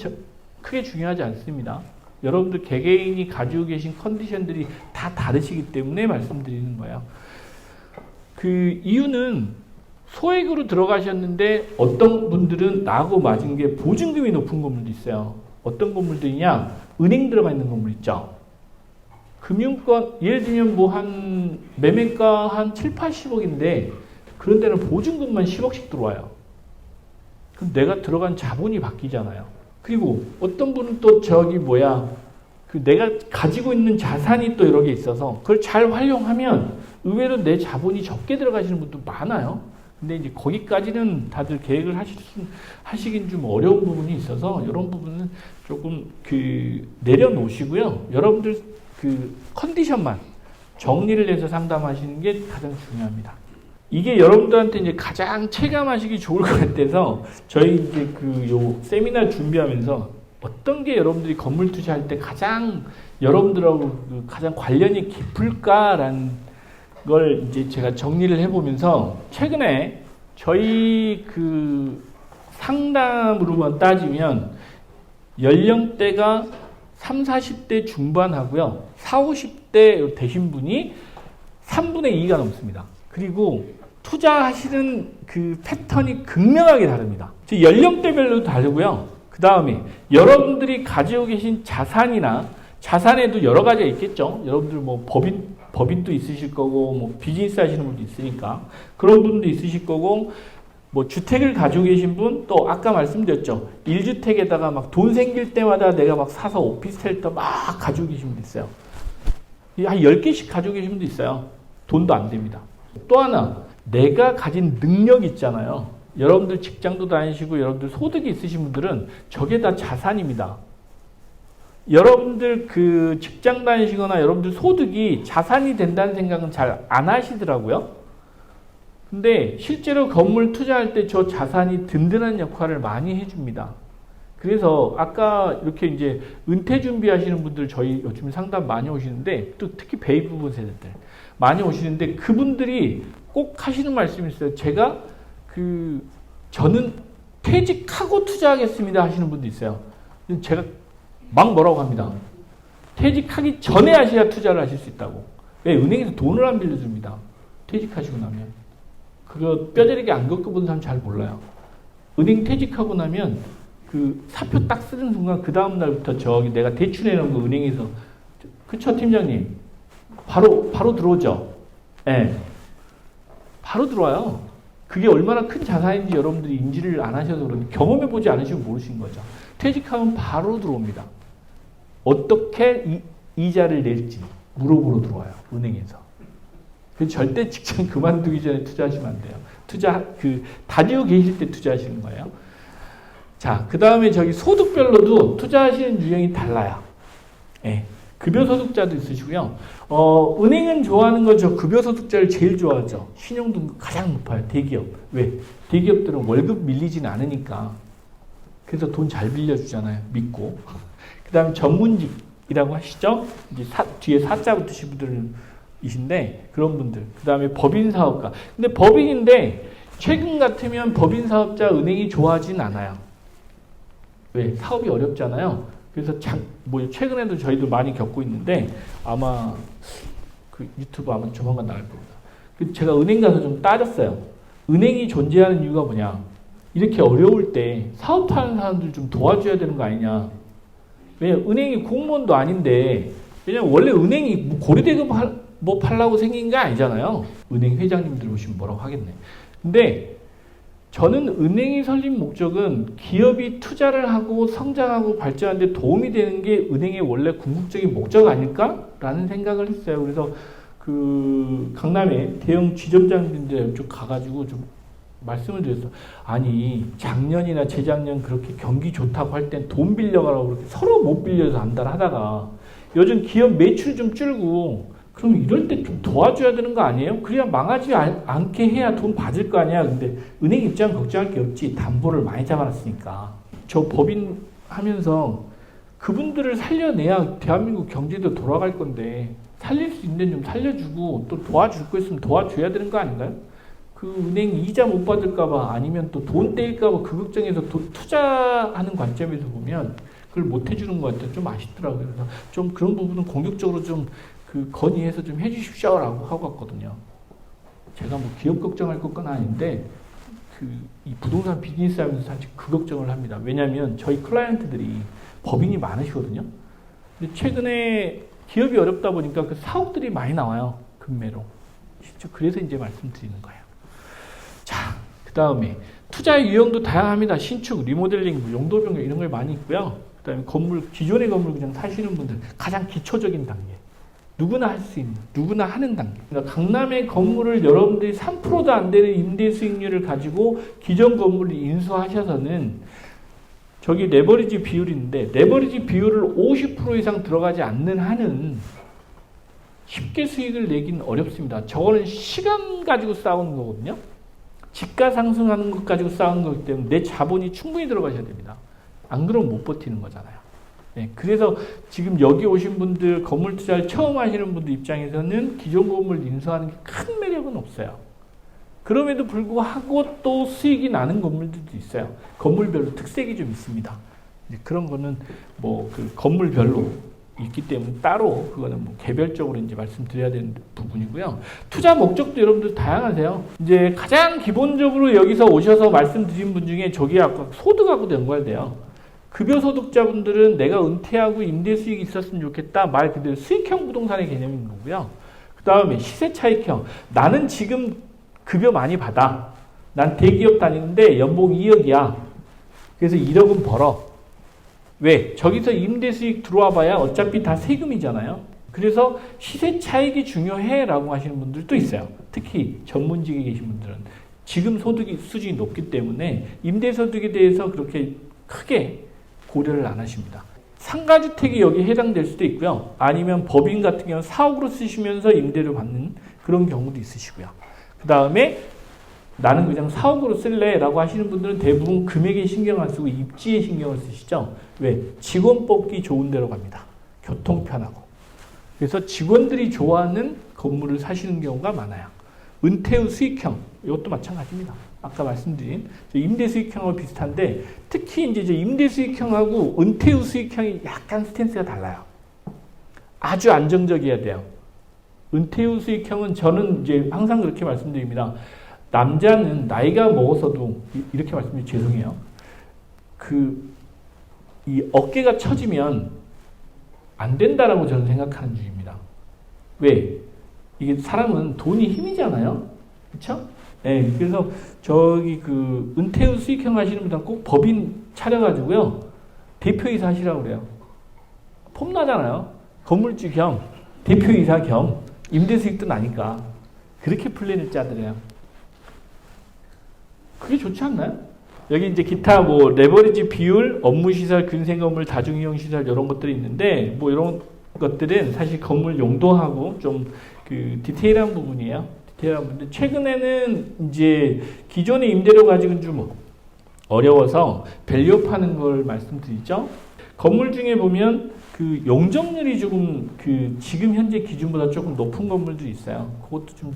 크게 중요하지 않습니다. 여러분들 개개인이 가지고 계신 컨디션들이 다 다르시기 때문에 말씀드리는 거예요. 그 이유는 소액으로 들어가셨는데 어떤 분들은 나하고 맞은 게 보증금이 높은 건물도 있어요. 어떤 건물들이냐? 은행 들어가 있는 건물 있죠. 금융권, 예를 들면 매매가 한 7, 80억인데 그런 데는 보증금만 10억씩 들어와요. 그럼 내가 들어간 자본이 바뀌잖아요. 그리고 어떤 분은 또 내가 가지고 있는 자산이 또 여러 개 있어서 그걸 잘 활용하면 의외로 내 자본이 적게 들어가시는 분도 많아요. 근데 이제 거기까지는 다들 계획을 하시긴 좀 어려운 부분이 있어서 이런 부분은 조금 내려놓으시고요. 여러분들 컨디션만 정리를 해서 상담하시는 게 가장 중요합니다. 이게 여러분들한테 이제 가장 체감하시기 좋을 것 같아서 저희 이제 요 세미나 준비하면서 어떤 게 여러분들이 건물 투자할 때 가장 여러분들하고 가장 관련이 깊을까라는 걸 이제 제가 정리를 해보면서 최근에 저희 상담으로만 따지면 연령대가 3, 40대 중반하고요. 4, 50대 되신 분이 3분의 2가 넘습니다. 그리고 투자하시는 패턴이 극명하게 다릅니다. 연령대별로 다르고요. 그 다음에 여러분들이 가지고 계신 자산에도 여러 가지가 있겠죠. 여러분들 법인도 있으실 거고, 비즈니스 하시는 분도 있으니까. 그런 분도 있으실 거고, 주택을 가지고 계신 분, 또 아까 말씀드렸죠. 1주택에다가 돈 생길 때마다 내가 사서 오피스텔도 가지고 계신 분도 있어요. 한 10개씩 가지고 계신 분도 있어요. 돈도 안 됩니다. 또 하나, 내가 가진 능력 있잖아요. 여러분들 직장도 다니시고, 여러분들 소득이 있으신 분들은 저게 다 자산입니다. 여러분들 직장 다니시거나 여러분들 소득이 자산이 된다는 생각은 잘 안 하시더라고요. 근데 실제로 건물 투자할 때 저 자산이 든든한 역할을 많이 해줍니다. 그래서 아까 이렇게 이제 은퇴 준비하시는 분들 저희 요즘 상담 많이 오시는데 또 특히 베이비붐 세대들 많이 오시는데 그분들이 꼭 하시는 말씀이 있어요. 저는 퇴직하고 투자하겠습니다 하시는 분도 있어요. 제가 막 뭐라고 합니다. 퇴직하기 전에 하셔야 투자를 하실 수 있다고. 왜? 은행에서 돈을 안 빌려줍니다. 퇴직하시고 나면. 그거 뼈저리게 안 겪어본 사람 잘 몰라요. 은행 퇴직하고 나면 사표 딱 쓰는 순간 그 다음 날부터 내가 대출해놓은 거 은행에서 그쵸 팀장님? 바로 들어오죠? 예. 네. 바로 들어와요. 그게 얼마나 큰 자산인지 여러분들이 인지를 안 하셔서 그런지 경험해보지 않으시면 모르신 거죠. 퇴직하면 바로 들어옵니다. 어떻게 이자를 낼지 물어보러 들어와요. 은행에서. 그래서 절대 직장 그만두기 전에 투자하시면 안 돼요. 다니고 계실 때 투자하시는 거예요. 자, 그 다음에 저기 소득별로도 투자하시는 유형이 달라요. 예. 급여소득자도 있으시고요. 은행은 좋아하는 거죠. 급여소득자를 제일 좋아하죠. 신용등급 가장 높아요. 대기업. 왜? 대기업들은 월급 밀리진 않으니까. 그래서 돈 잘 빌려주잖아요. 믿고. 그 다음에 전문직이라고 하시죠. 이제 뒤에 사자 붙으신 분들이신데 그런 분들. 그 다음에 법인사업가. 근데 법인인데 최근 같으면 법인사업자 은행이 좋아하진 않아요. 왜? 사업이 어렵잖아요. 그래서 최근에도 저희도 많이 겪고 있는데 아마 그 유튜브 아마 조만간 나갈 겁니다. 제가 은행 가서 좀 따졌어요. 은행이 존재하는 이유가 뭐냐? 이렇게 어려울 때 사업하는 사람들 좀 도와줘야 되는 거 아니냐? 왜냐면 은행이 공무원도 아닌데 왜냐면 원래 은행이 고리대금 뭐 팔라고 생긴 게 아니잖아요. 은행 회장님들 오시면 뭐라고 하겠네. 근데 저는 은행이 설립 목적은 기업이 투자를 하고 성장하고 발전하는 데 도움이 되는 게 은행의 원래 궁극적인 목적 아닐까라는 생각을 했어요. 그래서 그 강남에 대형 지점장님들 쭉 가가지고 좀 말씀을 드렸어요. 아니 작년이나 재작년 그렇게 경기 좋다고 할 땐 돈 빌려가라고 그렇게 서로 못 빌려서 안달하다가 요즘 기업 매출 좀 줄고 그럼 이럴 때 좀 도와줘야 되는 거 아니에요? 그래야 망하지 않게 해야 돈 받을 거 아니야. 근데 은행 입장 걱정할 게 없지. 담보를 많이 잡아놨으니까. 저 법인 하면서 그분들을 살려내야 대한민국 경제도 돌아갈 건데 살릴 수 있는 좀 살려주고 또 도와줄 거 있으면 도와줘야 되는 거 아닌가요? 그 은행이 이자 못 받을까 봐 아니면 또 돈 떼일까 봐 그 걱정에서 투자하는 관점에서 보면 그걸 못 해주는 것 같아요. 좀 아쉽더라고요. 그래서 좀 그런 부분은 공격적으로 좀 건의해서 좀 해주십시오라고 하고 갔거든요. 제가 뭐 기업 걱정할 것건 아닌데 이 부동산 비즈니스 하면서 사실 그 걱정을 합니다. 왜냐하면 저희 클라이언트들이 법인이 많으시거든요. 근데 최근에 기업이 어렵다 보니까 그 사옥들이 많이 나와요. 급매로. 실제 그래서 이제 말씀드리는 거예요. 자, 그 다음에 투자의 유형도 다양합니다. 신축, 리모델링, 용도 변경 이런 걸 많이 있고요. 그 다음에 기존의 건물 그냥 사시는 분들 가장 기초적인 단계. 누구나 할 수 있는, 누구나 하는 단계. 그러니까 강남의 건물을 여러분들이 3%도 안 되는 임대 수익률을 가지고 기존 건물을 인수하셔서는 저기 레버리지 비율이 있는데 레버리지 비율을 50% 이상 들어가지 않는 한은 쉽게 수익을 내긴 어렵습니다. 저거는 시간 가지고 싸우는 거거든요. 집가 상승하는 것 가지고 싸우는 거기 때문에 내 자본이 충분히 들어가셔야 됩니다. 안 그러면 못 버티는 거잖아요. 네, 그래서 지금 여기 오신 분들 건물 투자를 처음 하시는 분들 입장에서는 기존 건물 인수하는 게 큰 매력은 없어요. 그럼에도 불구하고 또 수익이 나는 건물들도 있어요. 건물별로 특색이 좀 있습니다. 그런 거는 뭐 그 건물별로 있기 때문에 따로 그거는 뭐 개별적으로 이제 말씀드려야 되는 부분이고요. 투자 목적도 여러분들 다양하세요. 이제 가장 기본적으로 여기서 오셔서 말씀드린 분 중에 저기 아까 소득하고도 연관돼요. 급여소득자분들은 내가 은퇴하고 임대수익이 있었으면 좋겠다. 말 그대로 수익형 부동산의 개념인 거고요. 그 다음에 시세차익형. 나는 지금 급여 많이 받아. 난 대기업 다니는데 연봉 2억이야. 그래서 1억은 벌어. 왜? 저기서 임대수익 들어와 봐야 어차피 다 세금이잖아요. 그래서 시세차익이 중요해 라고 하시는 분들도 있어요. 특히 전문직에 계신 분들은. 지금 수준이 높기 때문에 임대소득에 대해서 그렇게 크게 고려를 안 하십니다. 상가주택이 여기에 해당될 수도 있고요. 아니면 법인 같은 경우는 사옥으로 쓰시면서 임대를 받는 그런 경우도 있으시고요. 그 다음에 나는 그냥 사옥으로 쓸래 라고 하시는 분들은 대부분 금액에 신경 안 쓰고 입지에 신경을 쓰시죠. 왜? 직원 뽑기 좋은 데로 갑니다. 교통 편하고. 그래서 직원들이 좋아하는 건물을 사시는 경우가 많아요. 은퇴 후 수익형. 이것도 마찬가지입니다. 아까 말씀드린 임대 수익형하고 비슷한데 특히 이제 임대 수익형하고 은퇴 후 수익형이 약간 스탠스가 달라요. 아주 안정적이어야 돼요. 은퇴 후 수익형은 저는 이제 항상 그렇게 말씀드립니다. 남자는 나이가 먹어서도 이렇게 말씀드리면 죄송해요. 이 어깨가 처지면 안 된다라고 저는 생각하는 주의입니다. 왜? 이게 사람은 돈이 힘이잖아요. 그렇죠? 네, 그래서 저기 그 은퇴 후 수익형 하시는 분들은 꼭 법인 차려가지고요. 대표이사 하시라고 그래요. 폼나잖아요. 건물주 겸, 대표이사 겸, 임대수익도 나니까. 그렇게 플랜을 짜드려요. 그게 좋지 않나요? 여기 이제 기타 뭐 레버리지 비율, 업무시설, 근생건물, 다중이용시설 이런 것들이 있는데 뭐 이런 것들은 사실 건물 용도하고 좀 그 디테일한 부분이에요. 디테일한 부분인데 최근에는 이제 기존의 임대료 가지고는 좀 어려워서 밸류업하는 걸 말씀드리죠. 건물 중에 보면 그 용적률이 조금 그 지금 현재 기준보다 조금 높은 건물들이 있어요. 그것도 좀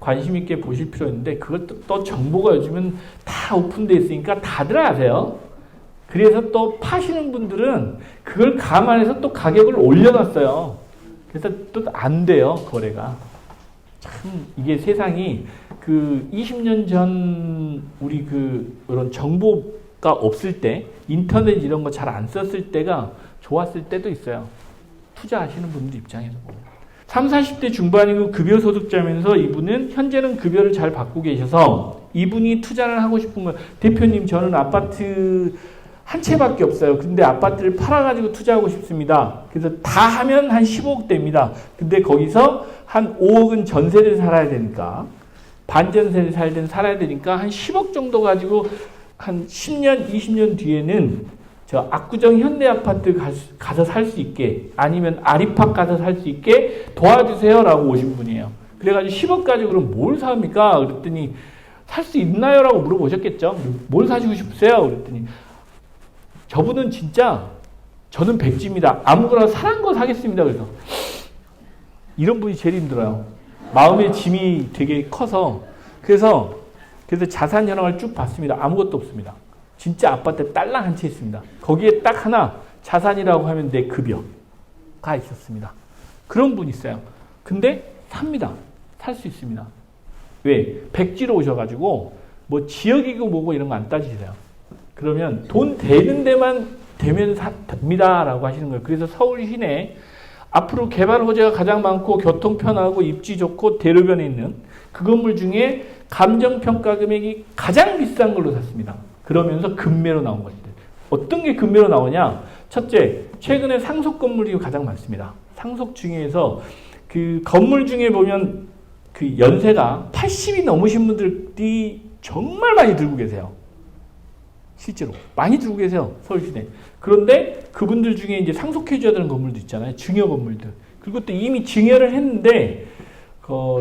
관심 있게 보실 필요 있는데 그것도 또 정보가 요즘은 다 오픈되어 있으니까 다들 아세요. 그래서 또 파시는 분들은 그걸 감안해서 또 가격을 올려놨어요. 그래서 또 안 돼요, 거래가. 참 이게 세상이 그 20년 전 우리 그 이런 정보가 없을 때 인터넷 이런 거 잘 안 썼을 때가 좋았을 때도 있어요. 투자하시는 분들 입장에서 보면. 30, 40대 중반이고 급여 소득자면서 이분은 현재는 급여를 잘 받고 계셔서 이분이 투자를 하고 싶은 거 대표님 저는 아파트 한 채밖에 없어요. 근데 아파트를 팔아가지고 투자하고 싶습니다. 그래서 다 하면 한 15억 됩니다. 근데 거기서 한 5억은 전세를 살아야 되니까 반전세를 살아야 되니까 한 10억 정도 가지고 한 10년, 20년 뒤에는 저 압구정 현대아파트 가서 살 수 있게 아니면 아리팍 가서 살 수 있게 도와주세요 라고 오신 분이에요. 그래가지고 10억 가지고 그럼 뭘 삽니까? 그랬더니 살 수 있나요? 라고 물어보셨겠죠. 뭘 사시고 싶으세요? 그랬더니 저분은 진짜 저는 백지입니다. 아무거나 사는 거 사겠습니다. 그래서 이런 분이 제일 힘들어요. 마음의 짐이 되게 커서 그래서 자산 현황을 쭉 봤습니다. 아무것도 없습니다. 진짜 아파트 딸랑 한 채 있습니다. 거기에 딱 하나 자산이라고 하면 내 급여가 있었습니다. 그런 분이 있어요. 근데 삽니다. 살 수 있습니다. 왜? 백지로 오셔가지고 뭐 지역이고 뭐고 이런 거 안 따지세요. 그러면 돈 되는 데만 되면 됩니다라고 하시는 거예요. 그래서 서울 시내 앞으로 개발 호재가 가장 많고 교통 편하고 입지 좋고 대로변에 있는 그 건물 중에 감정평가 금액이 가장 비싼 걸로 샀습니다. 그러면서 급매로 나온 것들. 어떤 게 급매로 나오냐? 첫째, 최근에 상속 건물이 가장 많습니다. 상속 중에서 그 건물 중에 보면 그 연세가 80이 넘으신 분들이 정말 많이 들고 계세요. 실제로 많이 들고 계세요. 서울시내. 그런데 그분들 중에 이제 상속해줘야 되는 건물도 있잖아요. 증여 건물들. 그리고 또 이미 증여를 했는데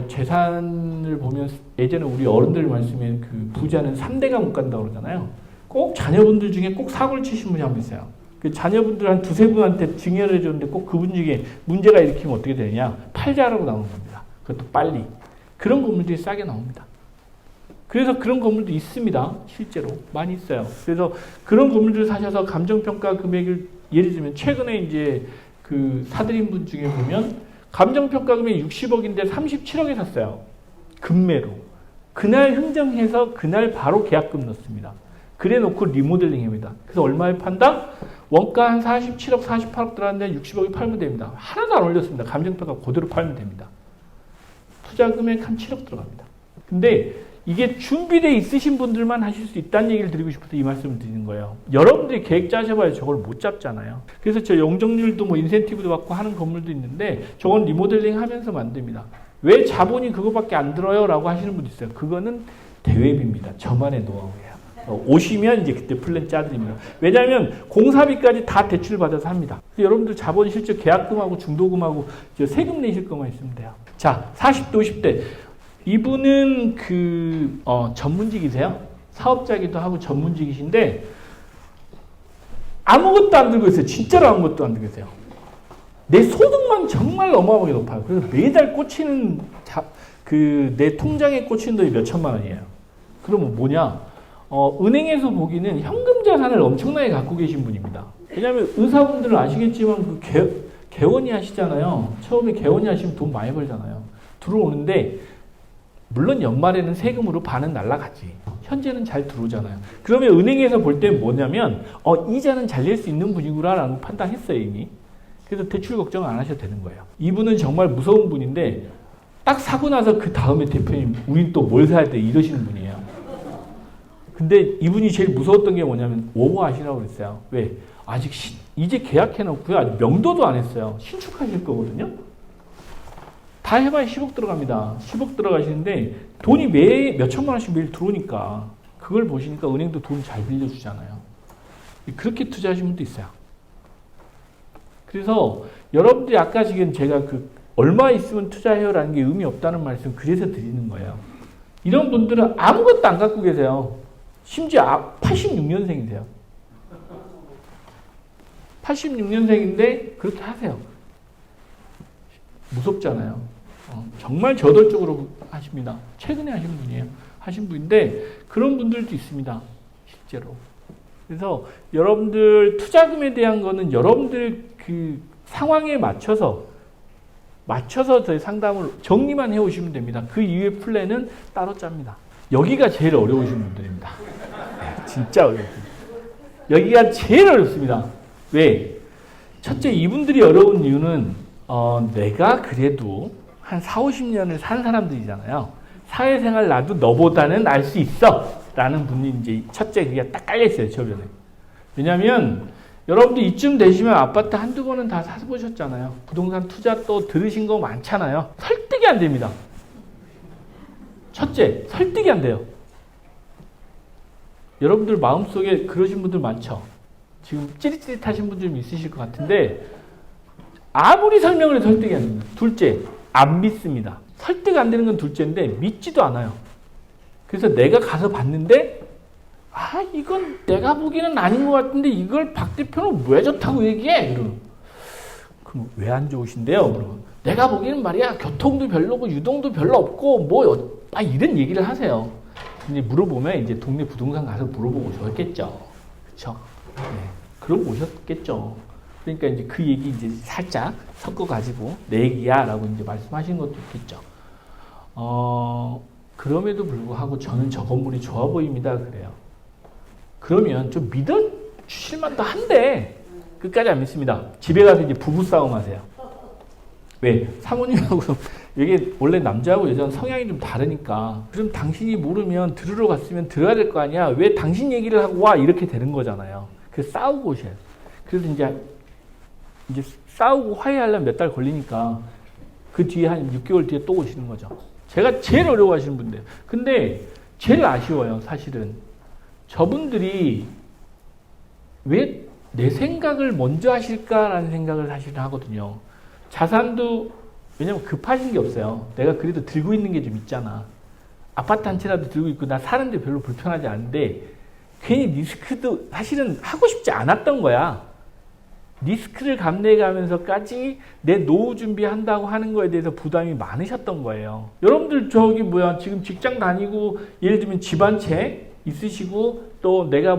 재산을 보면 예전에 우리 어른들 말씀에 그 부자는 3대가 못 간다고 그러잖아요. 꼭 자녀분들 중에 꼭 사고를 치신 분이 한 분 있어요. 그 자녀분들 한 두세 분한테 증여를 해줬는데 꼭 그분 중에 문제가 일으키면 어떻게 되냐. 팔자라고 나오는 겁니다. 그것도 빨리. 그런 건물들이 싸게 나옵니다. 그래서 그런 건물도 있습니다. 실제로 많이 있어요. 그래서 그런 건물들을 사셔서 감정평가 금액을 예를 들면 최근에 이제 그 사들인 분 중에 보면 감정평가 금액이 60억인데 37억에 샀어요. 급매로. 그날 흥정해서 그날 바로 계약금 넣습니다. 그래 놓고 리모델링입니다. 그래서 얼마에 판다? 원가 한 47억, 48억 들어갔는데 60억이 팔면 됩니다. 하나도 안 올렸습니다. 감정평가 그대로 팔면 됩니다. 투자 금액 한 7억 들어갑니다. 근데 이게 준비되어 있으신 분들만 하실 수 있다는 얘기를 드리고 싶어서 이 말씀을 드리는 거예요. 여러분들이 계획 짜셔봐야 저걸 못 잡잖아요. 그래서 저 용적률도 뭐 인센티브도 받고 하는 건물도 있는데 저건 리모델링 하면서 만듭니다. 왜 자본이 그거밖에 안 들어요? 라고 하시는 분도 있어요. 그거는 대외비입니다. 저만의 노하우예요. 오시면 이제 그때 플랜 짜드립니다. 왜냐하면 공사비까지 다 대출 받아서 합니다. 여러분들 자본 실제 계약금하고 중도금하고 세금 내실 것만 있으면 돼요. 자, 40대, 50대. 이분은 전문직이세요. 사업자기도 하고 전문직이신데 아무것도 안 들고 있어요. 진짜로 아무것도 안 들고 있어요. 내 소득만 정말 어마어마하게 높아요. 그래서 매달 꽂히는 내 통장에 꽂히는 돈이 몇 천만 원이에요. 그러면 뭐냐? 은행에서 보기는 현금 자산을 엄청나게 갖고 계신 분입니다. 왜냐하면 의사분들은 아시겠지만 개원이 하시잖아요. 처음에 개원이 하시면 돈 많이 벌잖아요. 들어오는데 물론 연말에는 세금으로 반은 날라가지. 현재는 잘 들어오잖아요. 그러면 은행에서 볼 때는 뭐냐면 이자는 잘 낼 수 있는 분이구나라는 판단했어요 이미. 그래서 대출 걱정 안 하셔도 되는 거예요. 이분은 정말 무서운 분인데 딱 사고 나서 그 다음에 대표님 우린 또 뭘 사야 돼 이러시는 분이에요. 근데 이분이 제일 무서웠던 게 뭐냐면 오버하시라고 그랬어요. 왜? 아직 이제 계약해놓고요. 아직 명도도 안 했어요. 신축하실 거거든요. 다 해봐야 10억 들어갑니다. 10억 들어가시는데 돈이 매 몇천만 원씩 매일 들어오니까 그걸 보시니까 은행도 돈 잘 빌려주잖아요. 그렇게 투자하시는 분도 있어요. 그래서 여러분들이 아까 지금 제가 얼마 있으면 투자해요라는 게 의미 없다는 말씀 그래서 드리는 거예요. 이런 분들은 아무것도 안 갖고 계세요. 심지어 86년생이세요. 86년생인데 그렇게 하세요. 무섭잖아요. 정말 저돌적으로 하십니다. 최근에 하신 분이에요. 하신 분인데 그런 분들도 있습니다. 실제로. 그래서 여러분들 투자금에 대한 거는 여러분들 그 상황에 맞춰서 저희 상담을 정리만 해오시면 됩니다. 그 이후의 플랜은 따로 짭니다. 여기가 제일 어려우신 분들입니다. 진짜 어렵습니다. 여기가 제일 어렵습니다. 왜? 첫째, 이분들이 어려운 이유는 내가 그래도 한 4, 50년을 산 사람들이잖아요. 사회생활 나도 너보다는 알 수 있어 라는 분이 이제 첫째 그게 딱 깔려있어요. 저변에. 왜냐하면 여러분들 이쯤 되시면 아파트 한두 번은 다 사보셨잖아요. 부동산 투자 또 들으신 거 많잖아요. 설득이 안 됩니다. 첫째, 설득이 안 돼요. 여러분들 마음속에 그러신 분들 많죠. 지금 찌릿찌릿하신 분들 좀 있으실 것 같은데 아무리 설명을 해도 설득이 안 됩니다. 둘째, 안 믿습니다. 설득 안 되는 건 둘째인데 믿지도 않아요. 그래서 내가 가서 봤는데 이건 내가 보기에는 아닌 것 같은데 이걸 박 대표는 왜 좋다고 얘기해? 그럼 왜 안 좋으신데요? 그러면 내가 보기에는 말이야 교통도 별로고 유동도 별로 없고 이런 얘기를 하세요. 근데 물어보면 이제 동네 부동산 가서 물어보고 오셨겠죠. 그렇죠? 네. 그러고 오셨겠죠. 그러니까 이제 그 얘기 이제 살짝 섞어가지고 내 얘기야라고 이제 말씀하시는 것도 있겠죠. 그럼에도 불구하고 저는 저 건물이 좋아 보입니다. 그래요. 그러면 좀 믿어주실 만도 한데 끝까지 안 믿습니다. 집에 가서 이제 부부싸움 하세요. 왜? 사모님하고 이게 원래 남자하고 여자는 성향이 좀 다르니까 그럼 당신이 모르면 들으러 갔으면 들어야 될 거 아니야. 왜 당신 얘기를 하고 와? 이렇게 되는 거잖아요. 그래서 싸우고 오셔요. 그래서 이제 싸우고 화해하려면 몇 달 걸리니까 그 뒤에 한 6개월 뒤에 또 오시는 거죠. 제가 제일 어려워하시는 분들. 근데 제일 아쉬워요. 사실은. 저분들이 왜 내 생각을 먼저 하실까라는 생각을 사실은 하거든요. 자산도 왜냐면 급하신 게 없어요. 내가 그래도 들고 있는 게 좀 있잖아. 아파트 한 채라도 들고 있고 나 사는데 별로 불편하지 않은데 괜히 리스크도 사실은 하고 싶지 않았던 거야. 리스크를 감내해 가면서까지 내 노후 준비한다고 하는 거에 대해서 부담이 많으셨던 거예요. 여러분들 지금 직장 다니고 예를 들면 집 한 채 있으시고 또 내가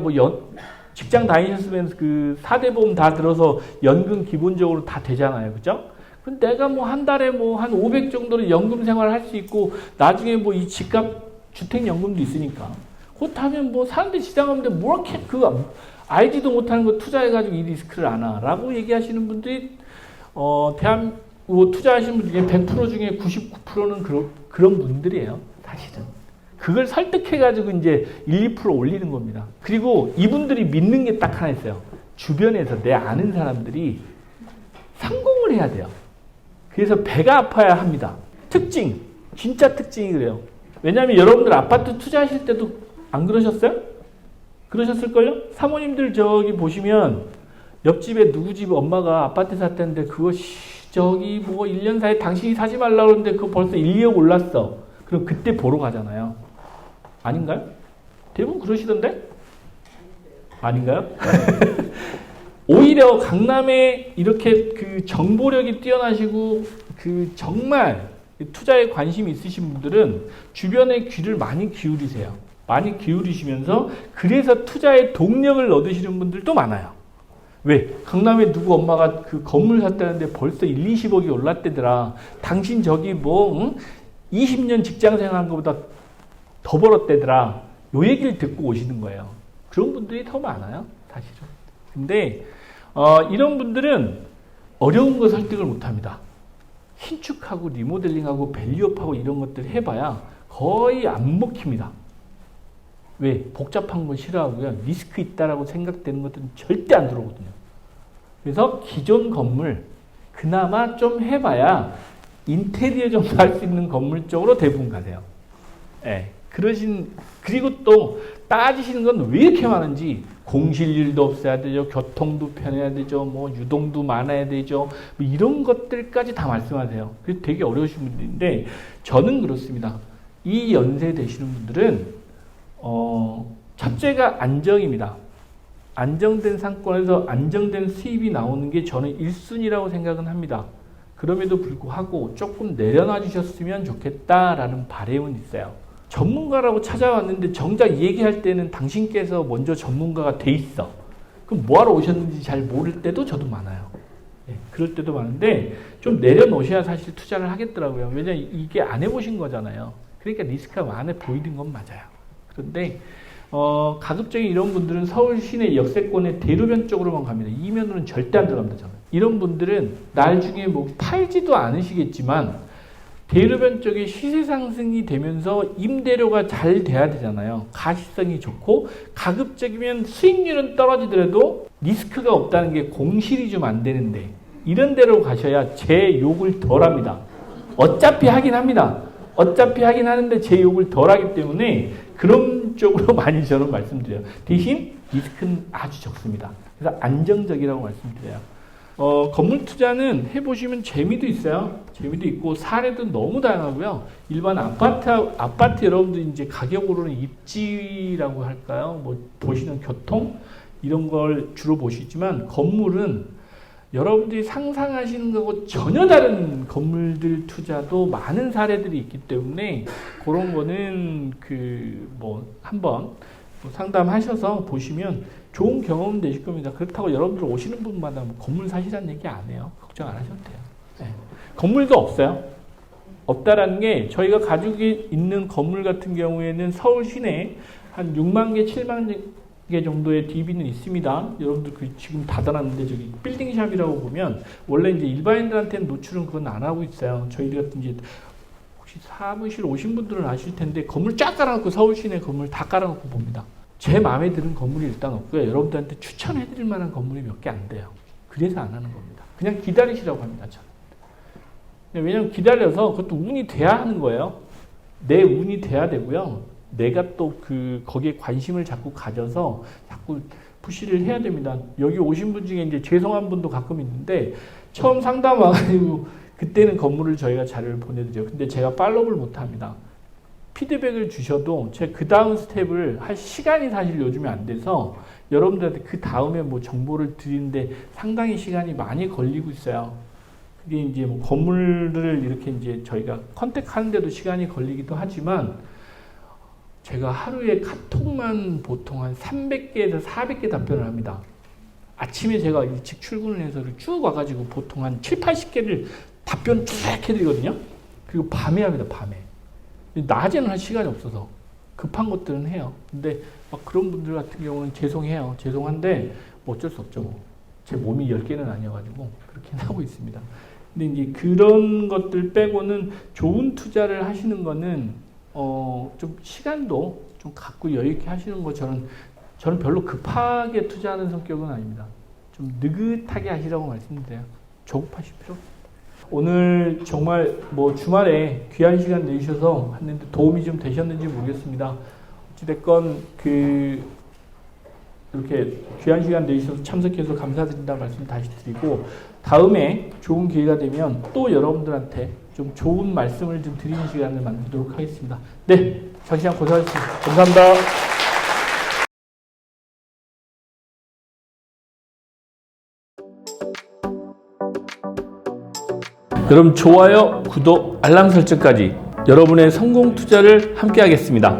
직장 다니셨으면 그 4대 보험 다 들어서 연금 기본적으로 다 되잖아요. 그죠? 근데 내가 한 달에 한 500 정도로 연금 생활을 할 수 있고 나중에 이 집값 주택연금도 있으니까 그렇다면 사는데 지장 없는데 뭐 이렇게 알지도 못하는 거 투자해가지고 이 리스크를 아나 라고 얘기하시는 분들이 투자하시는 분 중에 100% 중에 99%는 그런 분들이에요. 사실은. 그걸 설득해가지고 이제 1, 2% 올리는 겁니다. 그리고 이분들이 믿는 게 딱 하나 있어요. 주변에서 내 아는 사람들이 성공을 해야 돼요. 그래서 배가 아파야 합니다. 특징. 진짜 특징이 그래요. 왜냐하면 여러분들 아파트 투자하실 때도 안 그러셨어요? 그러셨을걸요? 사모님들 보시면 옆집에 누구 집 엄마가 아파트 샀다는데 그거 1년 사이에 당신이 사지 말라고 그러는데 그거 벌써 1, 2억 올랐어. 그럼 그때 보러 가잖아요. 아닌가요? 대부분 그러시던데? 아닌가요? 오히려 강남에 이렇게 정보력이 뛰어나시고 정말 투자에 관심이 있으신 분들은 주변에 귀를 많이 기울이세요. 많이 기울이시면서 그래서 투자에 동력을 얻으시는 분들도 많아요. 왜? 강남에 누구 엄마가 건물 샀다는데 벌써 1, 20억이 올랐대더라. 당신 20년 직장 생활한 것보다 더 벌었대더라. 요 얘기를 듣고 오시는 거예요. 그런 분들이 더 많아요. 사실은. 근데 이런 분들은 어려운 거 설득을 못합니다. 신축하고 리모델링하고 밸류업하고 이런 것들 해봐야 거의 안 먹힙니다. 왜? 복잡한 거 싫어하고요. 리스크 있다라고 생각되는 것들은 절대 안 들어오거든요. 그래서 기존 건물 그나마 좀 해봐야 인테리어 정도 할 수 있는 건물 쪽으로 대부분 가세요. 예. 그리고 또 따지시는 건 왜 이렇게 많은지 공실률도 없어야 되죠. 교통도 편해야 되죠. 뭐 유동도 많아야 되죠. 뭐 이런 것들까지 다 말씀하세요. 그래서 되게 어려우신 분들인데 저는 그렇습니다. 이 연세 되시는 분들은 첫째가 안정입니다. 안정된 상권에서 안정된 수입이 나오는 게 저는 1순위라고 생각은 합니다. 그럼에도 불구하고 조금 내려놔 주셨으면 좋겠다라는 바람은 있어요. 전문가라고 찾아왔는데 정작 얘기할 때는 당신께서 먼저 전문가가 돼 있어. 그럼 뭐하러 오셨는지 잘 모를 때도 저도 많아요. 네, 그럴 때도 많은데 좀 내려놓으셔야 사실 투자를 하겠더라고요. 왜냐면 이게 안 해보신 거잖아요. 그러니까 리스크가 많아 보이는 건 맞아요. 그런데 가급적인 이런 분들은 서울 시내 역세권의 대로변 쪽으로만 갑니다. 이면으로는 절대 안 들어갑니다. 저는. 이런 분들은 나중에 뭐 팔지도 않으시겠지만 대로변 쪽에 시세 상승이 되면서 임대료가 잘 돼야 되잖아요. 가시성이 좋고 가급적이면 수익률은 떨어지더라도 리스크가 없다는 게 공실이 좀 안 되는데 이런 데로 가셔야 제 욕을 덜 합니다. 어차피 하긴 합니다. 어차피 하긴 하는데 제 욕을 덜 하기 때문에 그런 쪽으로 많이 저는 말씀드려요. 대신 리스크는 아주 적습니다. 그래서 안정적이라고 말씀드려요. 건물 투자는 해보시면 재미도 있어요. 재미도 있고 사례도 너무 다양하고요. 일반 아파트 여러분들 이제 가격으로는 입지라고 할까요? 뭐 보시는 교통 이런 걸 주로 보시지만 건물은 여러분들이 상상하시는 거하고 전혀 다른 건물들 투자도 많은 사례들이 있기 때문에 그런 거는 한번 상담하셔서 보시면 좋은 경험 되실 겁니다. 그렇다고 여러분들 오시는 분마다 뭐 건물 사시라는 얘기 안 해요. 걱정 안 하셔도 돼요. 네. 건물도 없어요. 없다라는 게 저희가 가지고 있는 건물 같은 경우에는 서울 시내에 한 6만 개, 7만 개 정도의 DB는 있습니다. 여러분들 지금 닫아놨는데 저기 빌딩샵이라고 보면 원래 이제 일반인들한테는 노출은 그건 안 하고 있어요. 저희들 같은 이제 혹시 사무실 오신 분들은 아실 텐데 건물 쫙 깔아놓고 서울 시내 건물 다 깔아놓고 봅니다. 제 마음에 드는 건물이 일단 없고요. 여러분들한테 추천해드릴 만한 건물이 몇 개 안 돼요. 그래서 안 하는 겁니다. 그냥 기다리시라고 합니다. 저는. 왜냐하면 기다려서 그것도 운이 돼야 하는 거예요. 내 운이 돼야 되고요. 내가 또 거기에 관심을 자꾸 가져서 자꾸 푸시를 해야 됩니다. 여기 오신 분 중에 이제 죄송한 분도 가끔 있는데 처음 상담 와가지고 그때는 건물을 저희가 자료를 보내드려요. 근데 제가 팔로우를 못 합니다. 피드백을 주셔도 제 그 다음 스텝을 할 시간이 사실 요즘에 안 돼서 여러분들한테 그 다음에 뭐 정보를 드리는데 상당히 시간이 많이 걸리고 있어요. 그게 이제 뭐 건물을 이렇게 이제 저희가 컨택하는데도 시간이 걸리기도 하지만 제가 하루에 카톡만 보통 한 300개에서 400개 답변을 합니다. 아침에 제가 일찍 출근을 해서 쭉 와가지고 보통 한 7, 80개를 답변 쭉 해드리거든요. 그리고 밤에 합니다. 밤에. 낮에는 할 시간이 없어서 급한 것들은 해요. 근데 막 그런 분들 같은 경우는 죄송해요. 죄송한데 뭐 어쩔 수 없죠. 제 몸이 10개는 아니어가지고 그렇게 하고 있습니다. 근데 이제 그런 것들 빼고는 좋은 투자를 하시는 거는 좀 시간도 좀 갖고 여유 있게 하시는 거 저는 별로 급하게 투자하는 성격은 아닙니다. 좀 느긋하게 하시라고 말씀드려요. 조급하실 필요 없습니다. 오늘 정말 뭐 주말에 귀한 시간 내주셔서 했는데 도움이 좀 되셨는지 모르겠습니다. 어찌됐건 이렇게 귀한 시간 내주셔서 참석해서 감사드린다 말씀 다시 드리고 다음에 좋은 기회가 되면 또 여러분들한테 좀 좋은 말씀을 좀 드리는 시간을 만들도록 하겠습니다. 네, 장시간 고생하셨습니다. 감사합니다. 여러분 좋아요, 구독, 알람 설정까지 여러분의 성공 투자를 함께 하겠습니다.